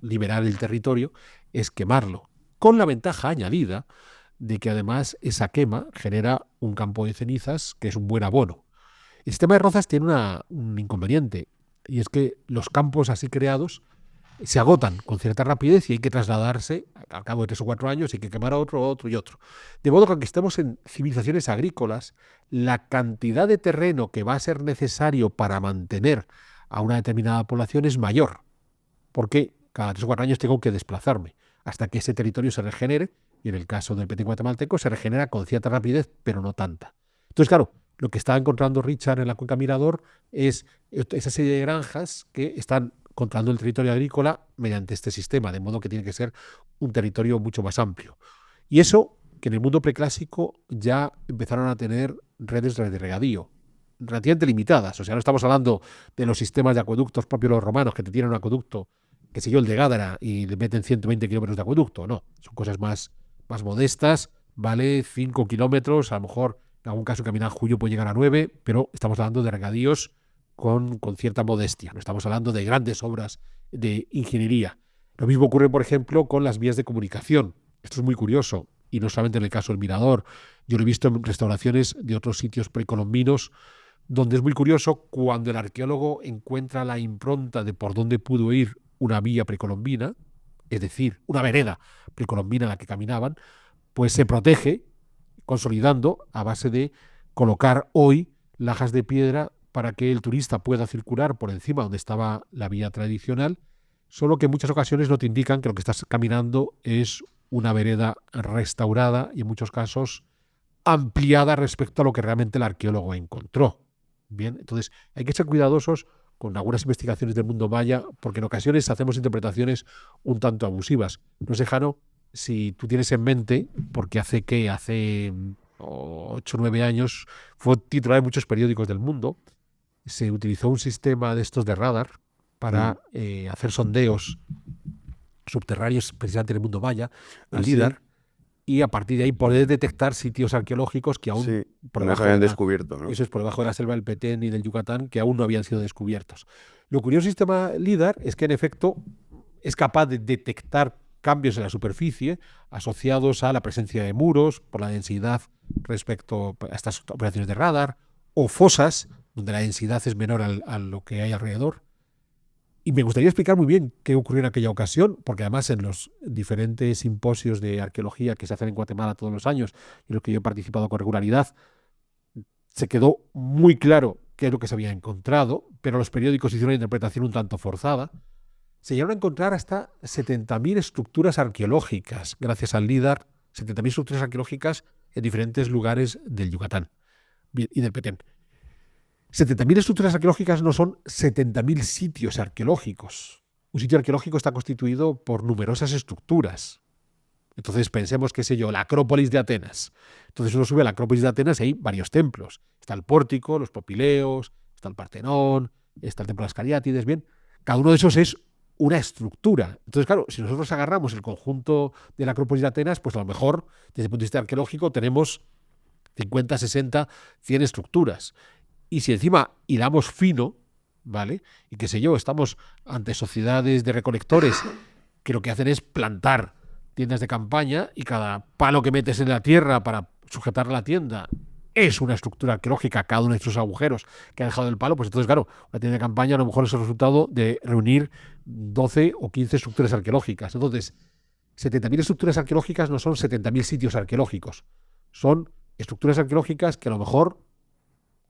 [SPEAKER 2] liberar el territorio es quemarlo, con la ventaja añadida de que además esa quema genera un campo de cenizas que es un buen abono. El sistema de rozas tiene un inconveniente, y es que los campos así creados se agotan con cierta rapidez y hay que trasladarse al cabo de 3 o 4 años, hay que quemar otro y otro. De modo que aunque estemos en civilizaciones agrícolas, la cantidad de terreno que va a ser necesario para mantener a una determinada población es mayor, porque cada 3 o 4 años tengo que desplazarme hasta que ese territorio se regenere, y en el caso del Petén guatemalteco se regenera con cierta rapidez, pero no tanta. Entonces, claro, lo que está encontrando Richard en la cuenca Mirador es esa serie de granjas que están controlando el territorio agrícola mediante este sistema, de modo que tiene que ser un territorio mucho más amplio. Y eso, que en el mundo preclásico ya empezaron a tener redes de regadío, relativamente limitadas. O sea, no estamos hablando de los sistemas de acueductos propios de los romanos, que te tienen un acueducto, el de Gádara, y le meten 120 kilómetros de acueducto. No, son cosas más modestas, ¿vale? 5 kilómetros, a lo mejor en algún caso caminar Julio puede llegar a 9, pero estamos hablando de regadíos con cierta modestia, no estamos hablando de grandes obras de ingeniería. Lo mismo ocurre, por ejemplo, con las vías de comunicación. Esto es muy curioso, y no solamente en el caso del Mirador. Yo lo he visto en restauraciones de otros sitios precolombinos, donde es muy curioso cuando el arqueólogo encuentra la impronta de por dónde pudo ir una vía precolombina, es decir, una vereda precolombina en la que caminaban, pues se protege, consolidando a base de colocar hoy lajas de piedra para que el turista pueda circular por encima donde estaba la vía tradicional, solo que en muchas ocasiones no te indican que lo que estás caminando es una vereda restaurada y en muchos casos ampliada respecto a lo que realmente el arqueólogo encontró. Bien, entonces hay que ser cuidadosos con algunas investigaciones del mundo maya, porque en ocasiones hacemos interpretaciones un tanto abusivas. No sé, Jano, si tú tienes en mente, porque hace 8 o 9 años fue titular de muchos periódicos del mundo, se utilizó un sistema de estos de radar para hacer sondeos subterráneos precisamente en el mundo maya, el LIDAR, y a partir de ahí poder detectar sitios arqueológicos que aún
[SPEAKER 1] por no se habían descubierto, ¿no?
[SPEAKER 2] Eso es por debajo de la selva del Petén y del Yucatán, que aún no habían sido descubiertos. Lo curioso del sistema LIDAR es que en efecto es capaz de detectar cambios en la superficie asociados a la presencia de muros por la densidad respecto a estas operaciones de radar, o fosas donde la densidad es menor a lo que hay alrededor. Y me gustaría explicar muy bien qué ocurrió en aquella ocasión, porque además en los diferentes simposios de arqueología que se hacen en Guatemala todos los años y en los que yo he participado con regularidad, se quedó muy claro qué es lo que se había encontrado, pero los periódicos hicieron una interpretación un tanto forzada. Se llegaron a encontrar hasta 70.000 estructuras arqueológicas, gracias al LIDAR, 70.000 estructuras arqueológicas en diferentes lugares del Yucatán y del Petén. 70.000 estructuras arqueológicas no son 70.000 sitios arqueológicos. Un sitio arqueológico está constituido por numerosas estructuras. Entonces pensemos, qué sé yo, la Acrópolis de Atenas. Entonces uno sube a la Acrópolis de Atenas y hay varios templos. Está el pórtico, los propileos, está el Partenón, está el templo de las Cariátides. Bien, cada uno de esos es una estructura. Entonces, claro, si nosotros agarramos el conjunto de la Acrópolis de Atenas, pues a lo mejor, desde el punto de vista arqueológico, tenemos 50, 60, 100 estructuras. Y si encima hilamos fino, ¿vale? Y qué sé yo, estamos ante sociedades de recolectores que lo que hacen es plantar tiendas de campaña y cada palo que metes en la tierra para sujetar la tienda es una estructura arqueológica, cada uno de estos agujeros que ha dejado el palo, pues entonces, claro, una tienda de campaña a lo mejor es el resultado de reunir 12 o 15 estructuras arqueológicas. Entonces, 70.000 estructuras arqueológicas no son 70.000 sitios arqueológicos, son estructuras arqueológicas que a lo mejor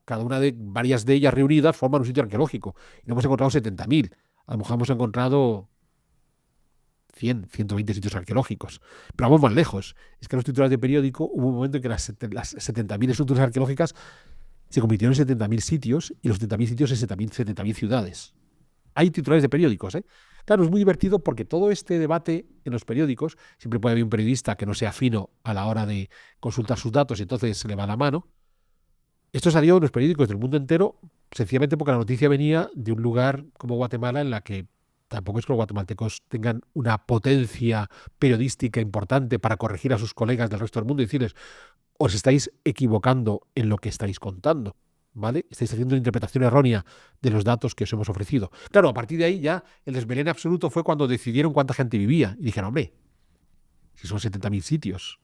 [SPEAKER 2] cada una de varias de ellas reunidas forman un sitio arqueológico. Y no hemos encontrado 70.000. A lo mejor hemos encontrado 100, 120 sitios arqueológicos. Pero vamos más lejos. Es que en los titulares de periódico hubo un momento en que las 70.000 estructuras arqueológicas se convirtieron en 70.000 sitios y los 70.000 sitios en 70.000 ciudades. Hay titulares de periódicos, ¿eh? Claro, es muy divertido porque todo este debate en los periódicos, siempre puede haber un periodista que no sea fino a la hora de consultar sus datos y entonces se le va la mano. Esto salió en los periódicos del mundo entero sencillamente porque la noticia venía de un lugar como Guatemala, en la que tampoco es que los guatemaltecos tengan una potencia periodística importante para corregir a sus colegas del resto del mundo y decirles: os estáis equivocando en lo que estáis contando, ¿vale? Estáis haciendo una interpretación errónea de los datos que os hemos ofrecido. Claro, a partir de ahí ya el desmelene absoluto fue cuando decidieron cuánta gente vivía y dijeron: hombre, si son 70.000 sitios,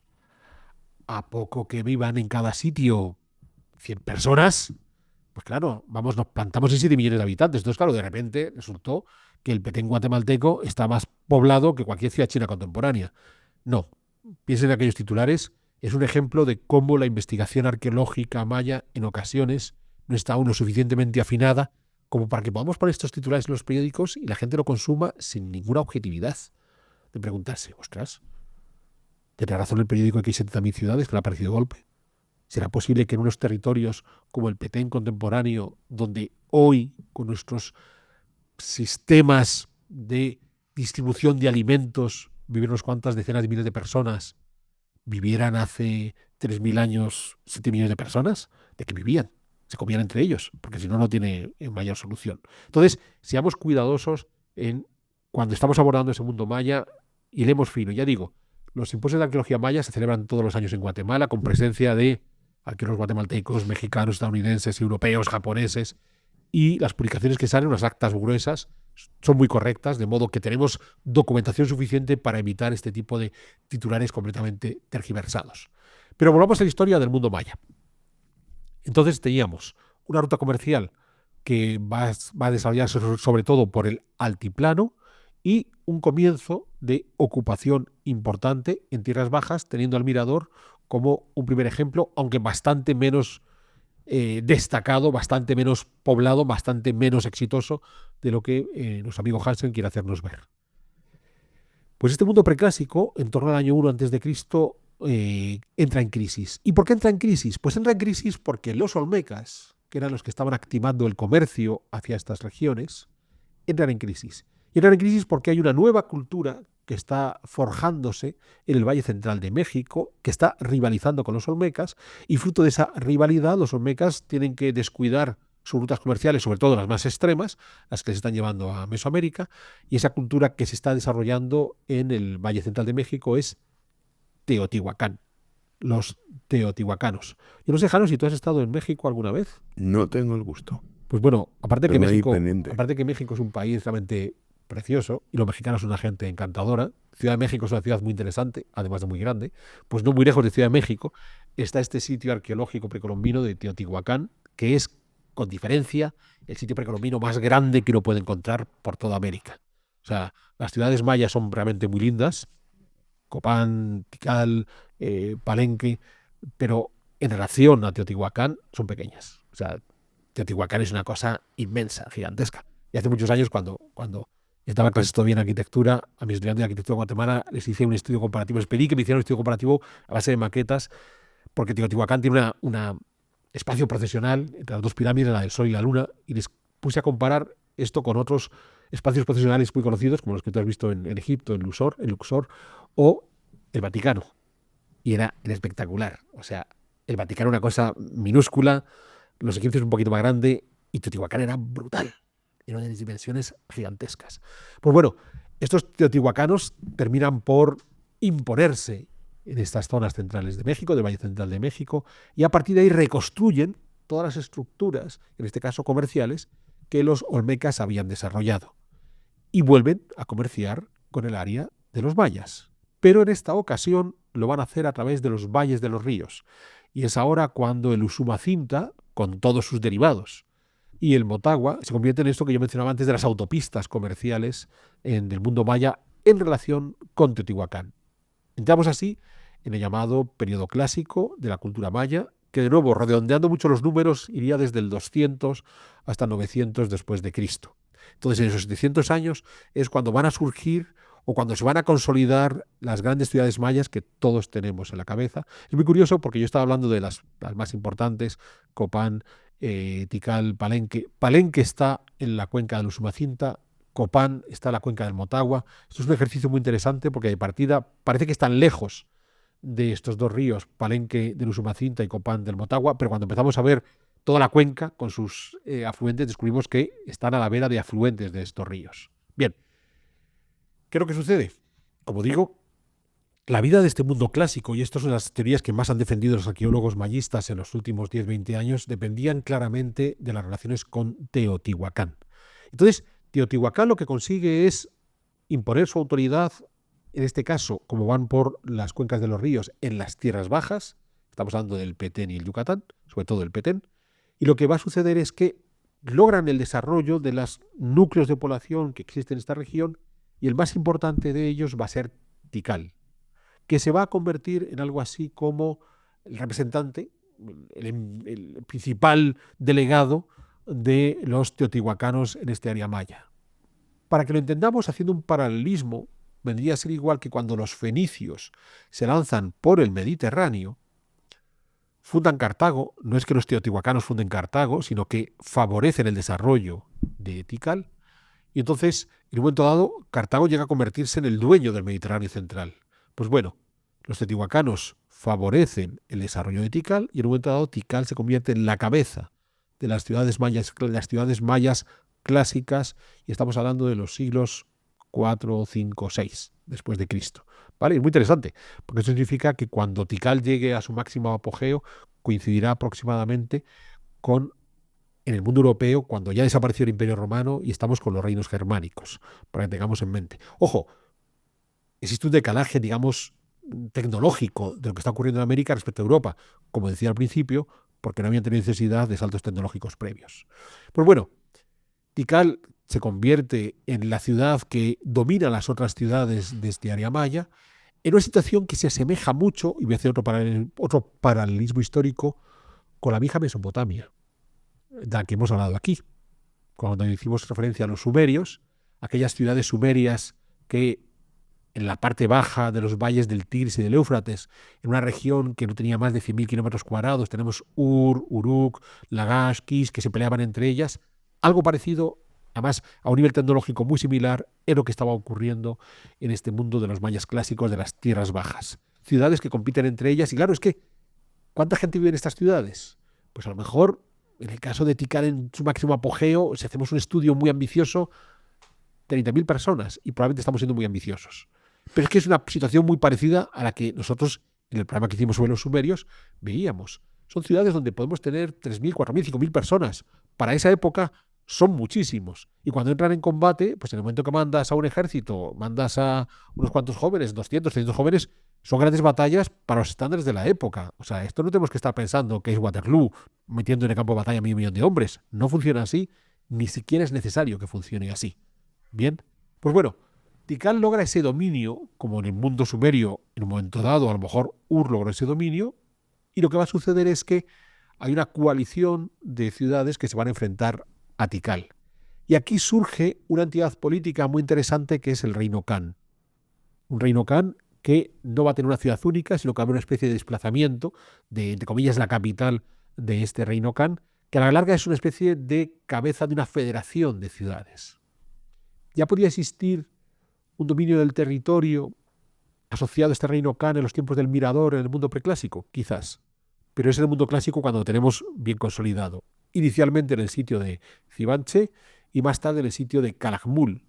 [SPEAKER 2] ¿a poco que vivan en cada sitio 100 personas? Pues claro, vamos, nos plantamos en 7 millones de habitantes. Entonces, claro, de repente resultó que el Petén guatemalteco está más poblado que cualquier ciudad china contemporánea. No, piensen en aquellos titulares. Es un ejemplo de cómo la investigación arqueológica maya en ocasiones no está aún lo suficientemente afinada como para que podamos poner estos titulares en los periódicos y la gente lo consuma sin ninguna objetividad. De preguntarse: ostras, ¿tendrá razón el periódico de que hay 70.000 ciudades que le ha parecido golpe? ¿Será posible que en unos territorios como el Petén contemporáneo, donde hoy, con nuestros sistemas de distribución de alimentos, viven unas cuantas decenas de miles de personas, vivieran hace 3.000 años 7 millones de personas? ¿De qué vivían? Se comían entre ellos, porque si no, no tiene mayor solución. Entonces, seamos cuidadosos en cuando estamos abordando ese mundo maya, hilemos fino. Ya digo, Los simposios de arqueología maya se celebran todos los años en Guatemala con presencia de arqueólogos guatemaltecos, mexicanos, estadounidenses, europeos, japoneses, y las publicaciones que salen, unas actas gruesas, son muy correctas, de modo que tenemos documentación suficiente para evitar este tipo de titulares completamente tergiversados. Pero volvamos a la historia del mundo maya. Entonces teníamos una ruta comercial que va a desarrollarse sobre todo por el altiplano y un comienzo de ocupación importante en tierras bajas, teniendo al Mirador como un primer ejemplo, aunque bastante menos destacado, bastante menos poblado, bastante menos exitoso de lo que nuestro amigo Hansen quiere hacernos ver. Pues este mundo preclásico, en torno al año 1 a.C., entra en crisis. ¿Y por qué entra en crisis? Pues entra en crisis porque los olmecas, que eran los que estaban activando el comercio hacia estas regiones, entran en crisis. Y entran en crisis porque hay una nueva cultura que está forjándose en el Valle Central de México, que está rivalizando con los olmecas, y fruto de esa rivalidad los olmecas tienen que descuidar sus rutas comerciales, sobre todo las más extremas, las que se están llevando a Mesoamérica, y esa cultura que se está desarrollando en el Valle Central de México es Teotihuacán, los teotihuacanos. Yo no sé, Jano, si tú has estado en México alguna vez.
[SPEAKER 1] No tengo el gusto.
[SPEAKER 2] Pues bueno, aparte que
[SPEAKER 1] Pero ahí
[SPEAKER 2] México es un país realmente precioso y los mexicanos son una gente encantadora. Ciudad de México es una ciudad muy interesante, además de muy grande. Pues no muy lejos de Ciudad de México está este sitio arqueológico precolombino de Teotihuacán, que es, con diferencia, el sitio precolombino más grande que uno puede encontrar por toda América. O sea, las ciudades mayas son realmente muy lindas, Copán, Tikal, Palenque, pero en relación a Teotihuacán son pequeñas. O sea, Teotihuacán es una cosa inmensa, gigantesca. Y hace muchos años, cuando estaba en clases todavía en arquitectura, a mis estudiantes de arquitectura en Guatemala les hice un estudio comparativo. Les pedí que me hicieran un estudio comparativo a base de maquetas, porque Teotihuacán tiene un espacio procesional entre las dos pirámides, la del Sol y la Luna, y les puse a comparar esto con otros espacios procesionales muy conocidos, como los que tú has visto en Egipto, en Luxor, o el Vaticano. Y era espectacular. O sea, el Vaticano era una cosa minúscula, los egipcios un poquito más grande, y Teotihuacán era brutal. Era de dimensiones gigantescas. Pues bueno, estos teotihuacanos terminan por imponerse en estas zonas centrales de México, del Valle Central de México, y a partir de ahí reconstruyen todas las estructuras, en este caso comerciales, que los olmecas habían desarrollado. Y vuelven a comerciar con el área de los mayas. Pero en esta ocasión lo van a hacer a través de los valles de los ríos. Y es ahora cuando el Usumacinta, con todos sus derivados, y el Motagua se convierte en esto que yo mencionaba antes de las autopistas comerciales del mundo maya en relación con Teotihuacán. Entramos así en el llamado periodo clásico de la cultura maya, que de nuevo, redondeando mucho los números, iría desde el 200 hasta 900 después de Cristo. Entonces, en esos 700 años es cuando van a surgir o cuando se van a consolidar las grandes ciudades mayas que todos tenemos en la cabeza. Es muy curioso porque yo estaba hablando de las más importantes, Copán, Tikal, Palenque. Palenque está en la cuenca del Usumacinta, Copán está en la cuenca del Motagua. Esto es un ejercicio muy interesante porque de partida parece que están lejos de estos dos ríos, Palenque del Usumacinta y Copán del Motagua, pero cuando empezamos a ver toda la cuenca con sus afluentes, descubrimos que están a la vera de afluentes de estos ríos. Bien, ¿qué es lo que sucede? Como digo, la vida de este mundo clásico, y estas son las teorías que más han defendido los arqueólogos mayistas en los últimos 10-20 años, dependían claramente de las relaciones con Teotihuacán. Entonces, Teotihuacán lo que consigue es imponer su autoridad, en este caso, como van por las cuencas de los ríos, en las tierras bajas, estamos hablando del Petén y el Yucatán, sobre todo el Petén, y lo que va a suceder es que logran el desarrollo de los núcleos de población que existen en esta región, y el más importante de ellos va a ser Tikal, que se va a convertir en algo así como el representante, el principal delegado de los teotihuacanos en este área maya. Para que lo entendamos, haciendo un paralelismo, vendría a ser igual que cuando los fenicios se lanzan por el Mediterráneo, fundan Cartago. No es que los teotihuacanos funden Cartago, sino que favorecen el desarrollo de Tikal. Y entonces, en un momento dado, Cartago llega a convertirse en el dueño del Mediterráneo central. Pues bueno, los teotihuacanos favorecen el desarrollo de Tikal y en un momento dado Tikal se convierte en la cabeza de las ciudades mayas clásicas, y estamos hablando de los siglos 4, 5, 6 después de Cristo. ¿Vale? Es muy interesante, porque eso significa que cuando Tikal llegue a su máximo apogeo, coincidirá aproximadamente con, en el mundo europeo, cuando ya desapareció el Imperio Romano y estamos con los reinos germánicos, para que tengamos en mente. Ojo, existe un decalaje, digamos, tecnológico de lo que está ocurriendo en América respecto a Europa, como decía al principio, porque no habían tenido necesidad de saltos tecnológicos previos. Pues bueno, Tikal se convierte en la ciudad que domina las otras ciudades de este área maya, en una situación que se asemeja mucho, y voy a hacer otro paralelismo histórico, con la vieja Mesopotamia, de la que hemos hablado aquí, cuando hicimos referencia a los sumerios, aquellas ciudades sumerias que en la parte baja de los valles del Tigris y del Éufrates, en una región que no tenía más de 100.000 kilómetros cuadrados, tenemos Ur, Uruk, Lagash, Kish, que se peleaban entre ellas. Algo parecido, además a un nivel tecnológico muy similar, es lo que estaba ocurriendo en este mundo de los mayas clásicos de las tierras bajas. Ciudades que compiten entre ellas, y claro, es que, ¿cuánta gente vive en estas ciudades? Pues a lo mejor, en el caso de Tikal en su máximo apogeo, si hacemos un estudio muy ambicioso, 30.000 personas, y probablemente estamos siendo muy ambiciosos. Pero es que es una situación muy parecida a la que nosotros, en el programa que hicimos sobre los sumerios, veíamos. Son ciudades donde podemos tener 3.000, 4.000, 5.000 personas. Para esa época son muchísimos. Y cuando entran en combate, pues en el momento que mandas a un ejército, mandas a unos cuantos jóvenes, 200, 300 jóvenes, son grandes batallas para los estándares de la época. O sea, esto no tenemos que estar pensando que es Waterloo, metiendo en el campo de batalla a 1.000.000 de hombres. No funciona así, ni siquiera es necesario que funcione así. Bien, pues bueno, Tikal logra ese dominio, como en el mundo sumerio, en un momento dado, a lo mejor Ur logró ese dominio, y lo que va a suceder es que hay una coalición de ciudades que se van a enfrentar a Tikal. Y aquí surge una entidad política muy interesante que es el Reino Kan. Un Reino Kan que no va a tener una ciudad única, sino que va a haber una especie de desplazamiento de, entre comillas, la capital de este Reino Kan, que a la larga es una especie de cabeza de una federación de ciudades. Ya podía existir un dominio del territorio asociado a este Reino Kan en los tiempos del Mirador en el mundo preclásico, quizás. Pero es en el mundo clásico cuando lo tenemos bien consolidado. Inicialmente en el sitio de Zibanche y más tarde en el sitio de Calakmul.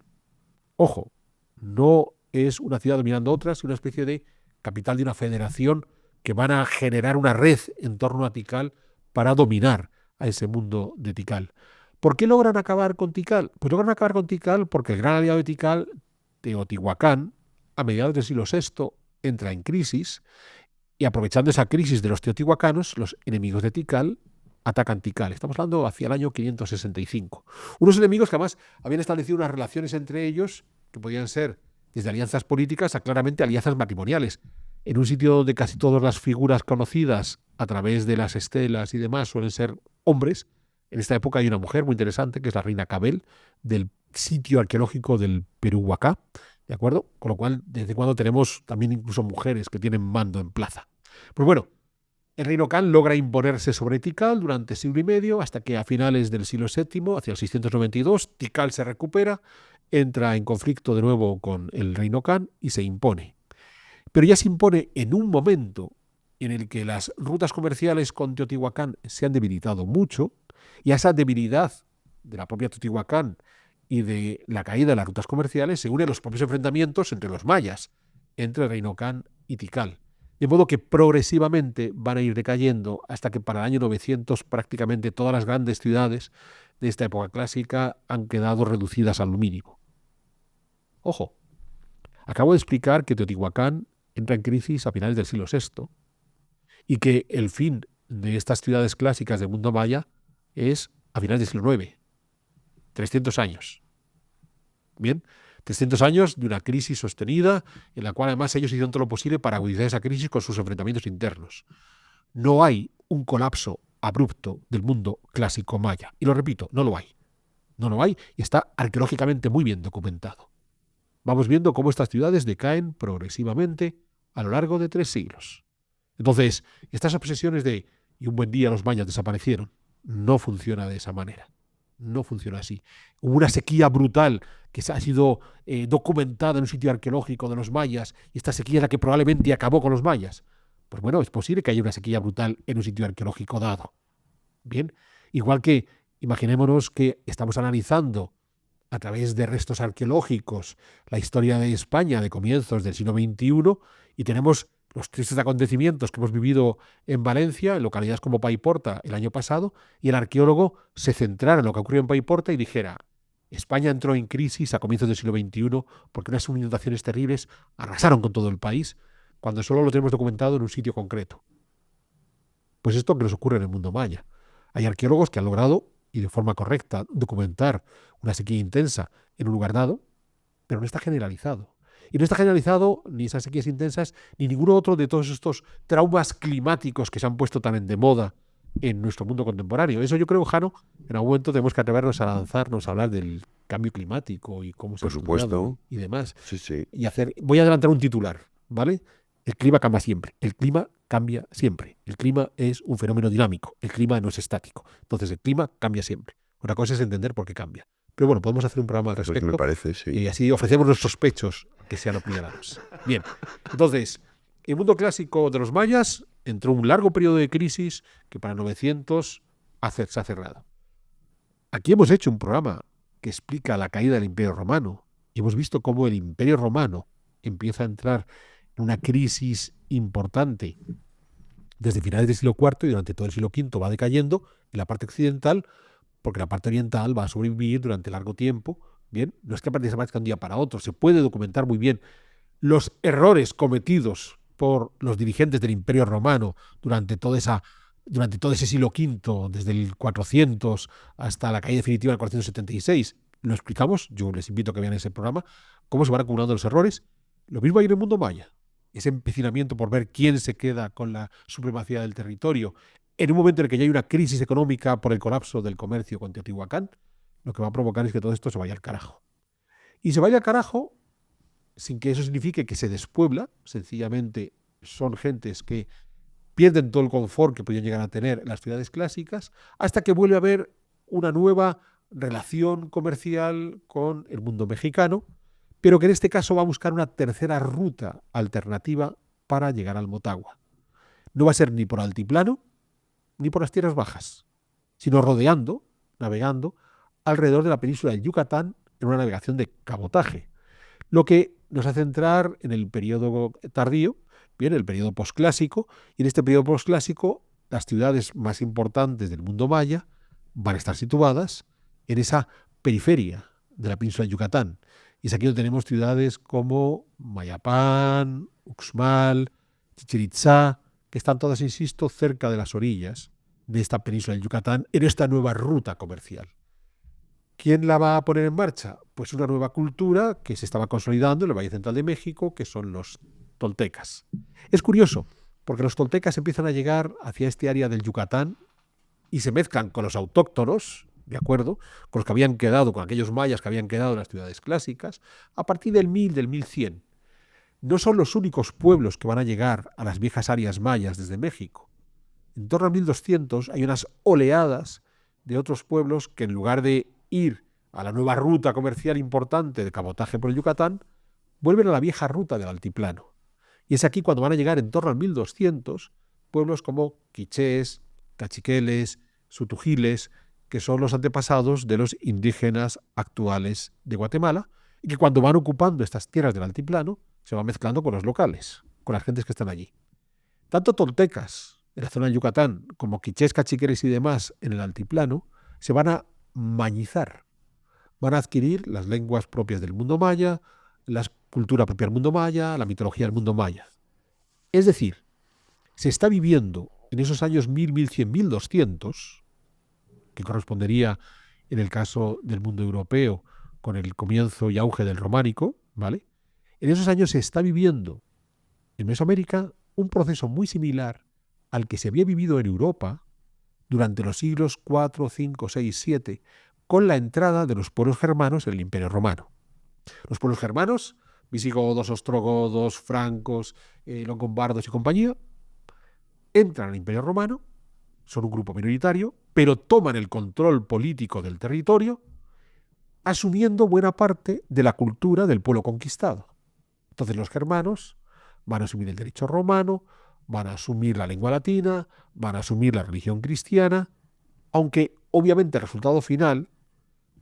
[SPEAKER 2] Ojo, no es una ciudad dominando otras, sino una especie de capital de una federación que van a generar una red en torno a Tikal para dominar a ese mundo de Tikal. ¿Por qué logran acabar con Tikal? Pues logran acabar con Tikal porque el gran aliado de Tikal, Teotihuacán, a mediados del siglo VI, entra en crisis y aprovechando esa crisis de los teotihuacanos, los enemigos de Tikal atacan Tikal. Estamos hablando hacia el año 565. Unos enemigos que además habían establecido unas relaciones entre ellos que podían ser desde alianzas políticas a claramente alianzas matrimoniales. En un sitio donde casi todas las figuras conocidas a través de las estelas y demás suelen ser hombres, en esta época hay una mujer muy interesante que es la reina Cabel del sitio arqueológico del Perú-Huacá, ¿de acuerdo? Con lo cual, desde cuando tenemos también incluso mujeres que tienen mando en plaza. Pues bueno, el Reino Kan logra imponerse sobre Tikal durante siglo y medio hasta que a finales del siglo VII, hacia el 692, Tikal se recupera, entra en conflicto de nuevo con el Reino Kan y se impone. Pero ya se impone en un momento en el que las rutas comerciales con Teotihuacán se han debilitado mucho, y a esa debilidad de la propia Teotihuacán y de la caída de las rutas comerciales se unen los propios enfrentamientos entre los mayas, entre el Reino Kan y Tikal. De modo que progresivamente van a ir decayendo hasta que para el año 900 prácticamente todas las grandes ciudades de esta época clásica han quedado reducidas al mínimo. Ojo, acabo de explicar que Teotihuacán entra en crisis a finales del siglo VI y que el fin de estas ciudades clásicas del mundo maya es a finales del siglo IX. 300 años. Bien, 300 años de una crisis sostenida en la cual además ellos hicieron todo lo posible para agudizar esa crisis con sus enfrentamientos internos. No hay un colapso abrupto del mundo clásico maya. Y lo repito, no lo hay. No lo hay y está arqueológicamente muy bien documentado. Vamos viendo cómo estas ciudades decaen progresivamente a lo largo de 3 siglos. Entonces, estas obsesiones de y un buen día los mayas desaparecieron, no funciona de esa manera. No funciona así. Hubo una sequía brutal que ha sido documentada en un sitio arqueológico de los mayas, y esta sequía es la que probablemente acabó con los mayas. Pues bueno, es posible que haya una sequía brutal en un sitio arqueológico dado. Bien, igual que imaginémonos que estamos analizando a través de restos arqueológicos la historia de España de comienzos del siglo XXI y tenemos los tristes acontecimientos que hemos vivido en Valencia, en localidades como Paiporta el año pasado, y el arqueólogo se centrara en lo que ocurrió en Paiporta y dijera: España entró en crisis a comienzos del siglo XXI porque unas inundaciones terribles arrasaron con todo el país, cuando solo lo tenemos documentado en un sitio concreto. Pues esto que nos ocurre en el mundo maya. Hay arqueólogos que han logrado, y de forma correcta, documentar una sequía intensa en un lugar dado, pero no está generalizado. Y no está generalizado ni esas sequías intensas, ni ninguno otro de todos estos traumas climáticos que se han puesto tan de moda en nuestro mundo contemporáneo. Eso yo creo, Jano, en algún momento tenemos que atrevernos a lanzarnos a hablar del cambio climático y cómo se ha
[SPEAKER 1] Por supuesto.
[SPEAKER 2] y demás.
[SPEAKER 1] Sí, sí.
[SPEAKER 2] Voy a adelantar un titular, ¿vale? El clima cambia siempre. El clima cambia siempre. El clima es un fenómeno dinámico. El clima no es estático. Entonces el clima cambia siempre. Una cosa es entender por qué cambia. Pero bueno, podemos hacer un programa al
[SPEAKER 1] Pues
[SPEAKER 2] respecto.
[SPEAKER 1] me parece, sí.
[SPEAKER 2] Y así ofrecemos nuestros pechos que sean opinionados. Bien, entonces, el mundo clásico de los mayas entró un largo periodo de crisis que para 900 se ha cerrado. Aquí hemos hecho un programa que explica la caída del Imperio Romano y hemos visto cómo el Imperio Romano empieza a entrar en una crisis importante desde finales del siglo IV y durante todo el siglo V va decayendo en la parte occidental, porque la parte oriental va a sobrevivir durante largo tiempo. Bien, no es que desaparezca de un día para otro, se puede documentar muy bien los errores cometidos por los dirigentes del Imperio Romano durante todo ese siglo V, desde el 400 hasta la caída definitiva del 476. Lo explicamos, yo les invito a que vean ese programa, cómo se van acumulando los errores. Lo mismo hay en el mundo maya, ese empecinamiento por ver quién se queda con la supremacía del territorio. En un momento en el que ya hay una crisis económica por el colapso del comercio con Teotihuacán, lo que va a provocar es que todo esto se vaya al carajo. Y se vaya al carajo sin que eso signifique que se despuebla, sencillamente son gentes que pierden todo el confort que podían llegar a tener en las ciudades clásicas, hasta que vuelve a haber una nueva relación comercial con el mundo mexicano, pero que en este caso va a buscar una tercera ruta alternativa para llegar al Motagua. No va a ser ni por altiplano, ni por las tierras bajas, sino rodeando, navegando, alrededor de la península del Yucatán en una navegación de cabotaje, lo que nos hace entrar en el periodo tardío, bien, el periodo posclásico, y en este periodo posclásico las ciudades más importantes del mundo maya van a estar situadas en esa periferia de la península del Yucatán. Y es aquí donde tenemos ciudades como Mayapán, Uxmal, Chichén Itzá, que están todas, insisto, cerca de las orillas de esta península del Yucatán, en esta nueva ruta comercial. ¿Quién la va a poner en marcha? Pues una nueva cultura que se estaba consolidando en el Valle Central de México, que son los toltecas. Es curioso, porque los toltecas empiezan a llegar hacia este área del Yucatán y se mezclan con los autóctonos, ¿de acuerdo? Con los que habían quedado, con aquellos mayas que habían quedado en las ciudades clásicas, a partir del 1000, del 1100. No son los únicos pueblos que van a llegar a las viejas áreas mayas desde México. En torno al 1200 hay unas oleadas de otros pueblos que en lugar de ir a la nueva ruta comercial importante de cabotaje por el Yucatán, vuelven a la vieja ruta del altiplano. Y es aquí cuando van a llegar en torno al 1200 pueblos como quichés, cachiqueles, sutujiles, que son los antepasados de los indígenas actuales de Guatemala, y que cuando van ocupando estas tierras del altiplano, se van mezclando con los locales, con las gentes que están allí. Tanto toltecas en la zona del Yucatán como quichés, cachiqueles y demás en el altiplano se van a mañizar, van a adquirir las lenguas propias del mundo maya, la cultura propia del mundo maya, la mitología del mundo maya. Es decir, se está viviendo en esos años 1000, 1100, 1200, que correspondería en el caso del mundo europeo con el comienzo y auge del románico, ¿vale? En esos años se está viviendo en Mesoamérica un proceso muy similar al que se había vivido en Europa durante los siglos IV, V, VI, VII, con la entrada de los pueblos germanos en el Imperio Romano. Los pueblos germanos, visigodos, ostrogodos, francos, longobardos y compañía, entran al Imperio Romano, son un grupo minoritario, pero toman el control político del territorio, asumiendo buena parte de la cultura del pueblo conquistado. Entonces los germanos van a asumir el derecho romano, van a asumir la lengua latina, van a asumir la religión cristiana, aunque obviamente el resultado final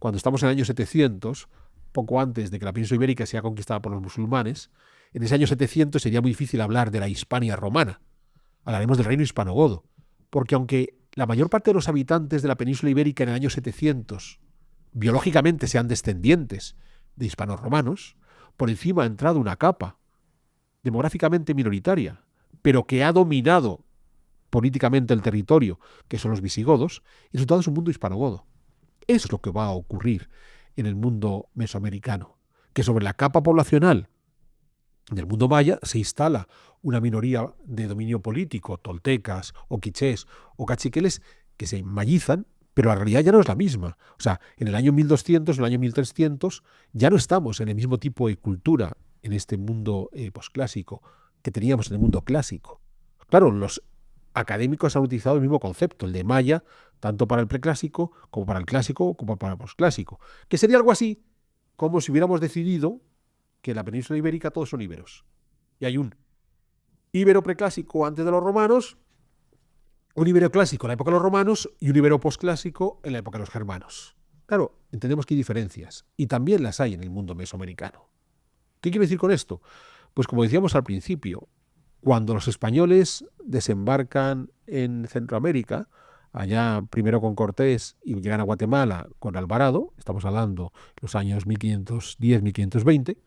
[SPEAKER 2] cuando estamos en el año 700, poco antes de que la península ibérica sea conquistada por los musulmanes, en ese año 700 sería muy difícil hablar de la Hispania romana. Hablaremos del reino hispanogodo, porque aunque la mayor parte de los habitantes de la península ibérica en el año 700 biológicamente sean descendientes de hispanos romanos, por encima ha entrado una capa demográficamente minoritaria, pero que ha dominado políticamente el territorio, que son los visigodos, y el resultado es un mundo hispanogodo. Eso es lo que va a ocurrir en el mundo mesoamericano, que sobre la capa poblacional del mundo maya se instala una minoría de dominio político, toltecas o quichés o cachiqueles, que se mayizan, pero la realidad ya no es la misma. O sea, en el año 1200, en el año 1300, ya no estamos en el mismo tipo de cultura en este mundo posclásico que teníamos en el mundo clásico. Claro, los académicos han utilizado el mismo concepto, el de maya, tanto para el preclásico, como para el clásico, como para el posclásico, que sería algo así como si hubiéramos decidido que en la península ibérica todos son íberos. Y hay un íbero preclásico antes de los romanos, un ibero clásico en la época de los romanos y un ibero posclásico en la época de los germanos. Claro, entendemos que hay diferencias, y también las hay en el mundo mesoamericano. ¿Qué quiero decir con esto? Pues como decíamos al principio, cuando los españoles desembarcan en Centroamérica, allá primero con Cortés y llegan a Guatemala con Alvarado, estamos hablando de los años 1510-1520,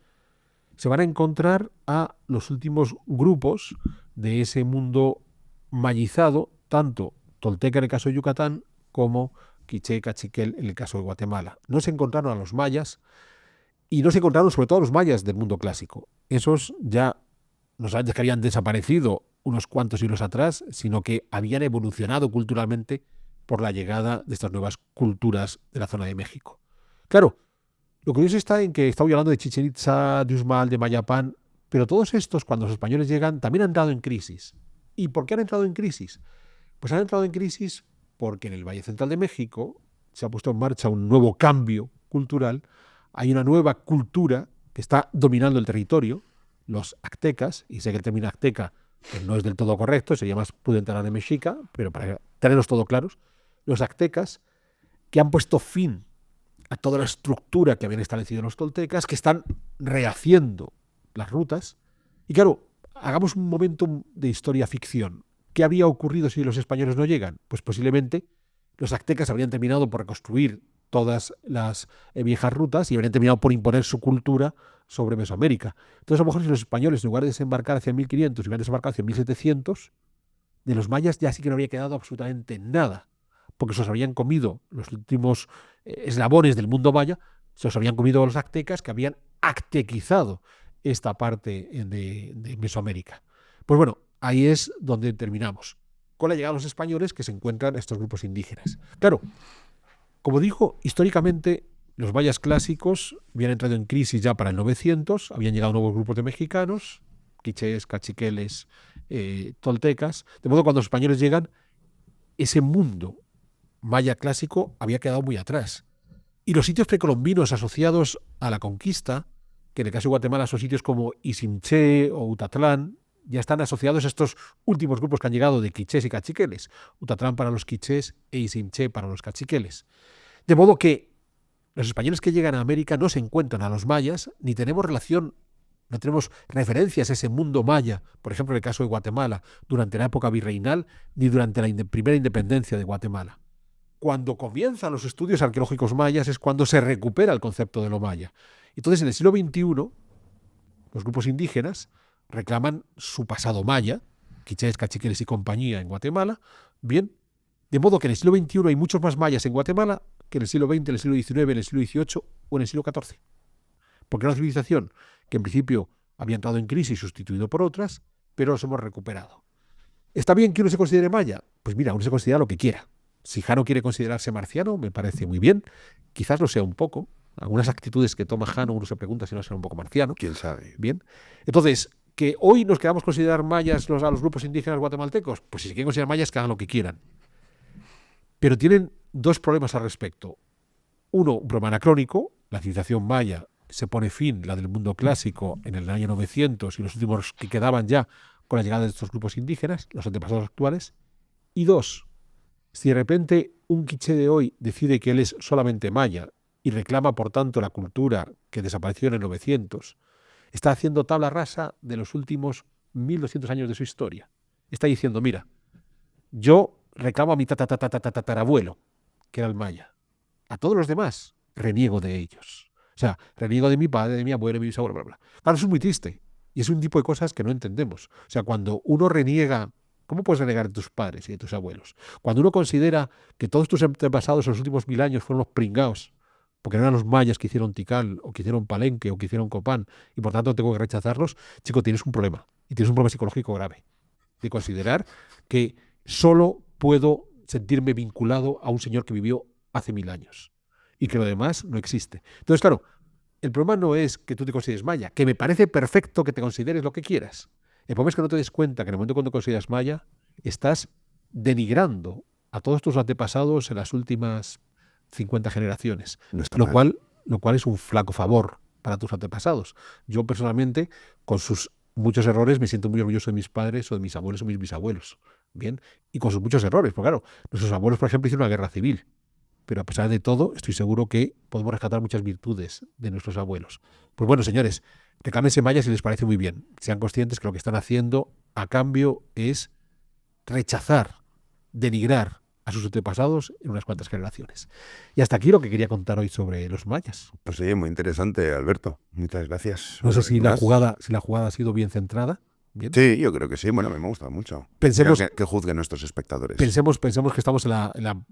[SPEAKER 2] se van a encontrar a los últimos grupos de ese mundo mayizado, tanto tolteca en el caso de Yucatán como quiché, cachiquel en el caso de Guatemala. No se encontraron a los mayas y no se encontraron sobre todo a los mayas del mundo clásico. Esos ya no sabes que habían desaparecido unos cuantos siglos atrás, sino que habían evolucionado culturalmente por la llegada de estas nuevas culturas de la zona de México. Claro, lo curioso está en que estamos hablando de Chichén Itzá, de Uxmal, de Mayapán, pero todos estos, cuando los españoles llegan, también han entrado en crisis. ¿Y por qué han entrado en crisis? Pues han entrado en crisis porque en el Valle Central de México se ha puesto en marcha un nuevo cambio cultural, hay una nueva cultura que está dominando el territorio, los aztecas, y sé que el término azteca pues no es del todo correcto, sería más prudente hablar de mexica, pero para tenerlos todo claros, los aztecas que han puesto fin a toda la estructura que habían establecido los toltecas, que están rehaciendo las rutas. Y claro, hagamos un momento de historia ficción. ¿Qué habría ocurrido si los españoles no llegan? Pues posiblemente los aztecas habrían terminado por reconstruir todas las viejas rutas y habrían terminado por imponer su cultura sobre Mesoamérica. Entonces, a lo mejor si los españoles, en lugar de desembarcar hacia 1500, hubieran desembarcado hacia 1700, de los mayas ya sí que no habría quedado absolutamente nada, porque se los habían comido los últimos eslabones del mundo maya, se los habían comido los aztecas que habían aztequizado esta parte de Mesoamérica. Pues bueno, ahí es donde terminamos, con la llegada de los españoles que se encuentran estos grupos indígenas. Claro, como dijo, históricamente los mayas clásicos habían entrado en crisis ya para el 900, habían llegado nuevos grupos de mexicanos, quichés, cachiqueles, toltecas, de modo que cuando los españoles llegan, ese mundo maya clásico había quedado muy atrás. Y los sitios precolombinos asociados a la conquista, que en el caso de Guatemala son sitios como Isimché o Utatlán, ya están asociados a estos últimos grupos que han llegado de quichés y cachiqueles. Utatlán para los quichés e Isimché para los cachiqueles. De modo que los españoles que llegan a América no se encuentran a los mayas, ni tenemos relación, no tenemos referencias a ese mundo maya, por ejemplo en el caso de Guatemala, durante la época virreinal, ni durante la primera independencia de Guatemala. Cuando comienzan los estudios arqueológicos mayas es cuando se recupera el concepto de lo maya. Entonces, en el siglo XXI, los grupos indígenas reclaman su pasado maya, quichés, cachiqueles y compañía en Guatemala, bien, de modo que en el siglo XXI hay muchos más mayas en Guatemala que en el siglo XX, en el siglo XIX, en el siglo XVIII o en el siglo XIV. Porque era una civilización que en principio había entrado en crisis sustituido por otras, pero los hemos recuperado. ¿Está bien que uno se considere maya? Pues mira, uno se considera lo que quiera. Si Jano quiere considerarse marciano, me parece muy bien. Quizás lo sea un poco. Algunas actitudes que toma Jano, uno se pregunta si no será un poco marciano.
[SPEAKER 1] ¿Quién sabe?
[SPEAKER 2] Bien. Entonces, que hoy nos queramos considerar mayas a los grupos indígenas guatemaltecos, pues si se quieren considerar mayas, que hagan lo que quieran. Pero tienen dos problemas al respecto. Uno, un problema anacrónico. La civilización maya se pone fin, la del mundo clásico, en el año 900 y los últimos que quedaban ya con la llegada de estos grupos indígenas, los antepasados actuales. Y dos, si de repente un quiché de hoy decide que él es solamente maya y reclama, por tanto, la cultura que desapareció en el 900, está haciendo tabla rasa de los últimos 1200 años de su historia. Está diciendo, mira, yo reclamo a mi tatarabuelo, que era el maya. A todos los demás reniego de ellos. O sea, reniego de mi padre, de mi abuelo, de mi bisabuelo, bla, bla. Claro, eso es muy triste. Y es un tipo de cosas que no entendemos. O sea, cuando uno reniega, ¿cómo puedes renegar de tus padres y de tus abuelos? Cuando uno considera que todos tus antepasados en los últimos 1000 años fueron los pringaos, porque no eran los mayas que hicieron Tikal, o que hicieron Palenque, o que hicieron Copán, y por tanto tengo que rechazarlos, chico, tienes un problema. Y tienes un problema psicológico grave. De considerar que solo puedo sentirme vinculado a un señor que vivió hace 1000 años y que lo demás no existe. Entonces, claro, el problema no es que tú te consideres maya, que me parece perfecto que te consideres lo que quieras. El problema es que no te des cuenta que en el momento cuando consideras maya, estás denigrando a todos tus antepasados en las últimas 50 generaciones,
[SPEAKER 1] No está
[SPEAKER 2] lo
[SPEAKER 1] mal.
[SPEAKER 2] cual es un flaco favor para tus antepasados. Yo personalmente, con sus muchos errores, me siento muy orgulloso de mis padres o de mis abuelos o mis bisabuelos. Bien, y con sus muchos errores, porque claro, nuestros abuelos, por ejemplo, hicieron una guerra civil, pero a pesar de todo, estoy seguro que podemos rescatar muchas virtudes de nuestros abuelos. Pues bueno, señores, reclámense mayas si les parece muy bien. Sean conscientes que lo que están haciendo a cambio es rechazar, denigrar a sus antepasados en unas cuantas generaciones. Y hasta aquí lo que quería contar hoy sobre los mayas.
[SPEAKER 1] Pues oye, muy interesante, Alberto. Muchas gracias.
[SPEAKER 2] No sé
[SPEAKER 1] Una
[SPEAKER 2] si
[SPEAKER 1] vez
[SPEAKER 2] la
[SPEAKER 1] más.
[SPEAKER 2] jugada ha sido bien centrada. Bien.
[SPEAKER 1] Sí, yo creo que sí. Bueno, a mí me gusta mucho.
[SPEAKER 2] Pensemos-
[SPEAKER 1] Que juzguen nuestros espectadores.
[SPEAKER 2] Pensemos que estamos en la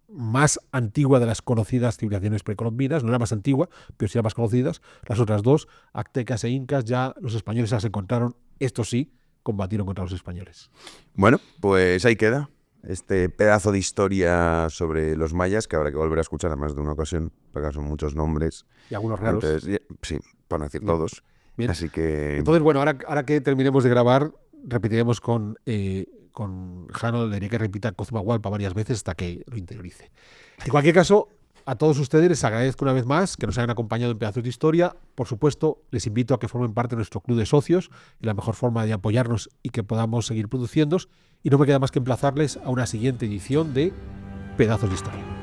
[SPEAKER 2] más antigua de las conocidas civilizaciones precolombinas, no la más antigua, pero sí la más conocidas. Las otras dos, aztecas e incas, ya los españoles las encontraron, estos sí, combatieron contra los españoles.
[SPEAKER 1] Bueno, pues ahí queda este pedazo de historia sobre los mayas, que habrá que volver a escuchar a más de una ocasión, porque son muchos nombres.
[SPEAKER 2] Y algunos raros.
[SPEAKER 1] Entonces, sí, para no decir
[SPEAKER 2] Bien.
[SPEAKER 1] todos.
[SPEAKER 2] Bien.
[SPEAKER 1] Así que...
[SPEAKER 2] Entonces, bueno, ahora que terminemos de grabar, repetiremos con Jano, le diré que repita Cozumawalpa varias veces hasta que lo interiorice. En cualquier caso, a todos ustedes les agradezco una vez más que nos hayan acompañado en Pedazos de Historia. Por supuesto, les invito a que formen parte de nuestro club de socios, y la mejor forma de apoyarnos y que podamos seguir produciendo. Y no me queda más que emplazarles a una siguiente edición de Pedazos de Historia.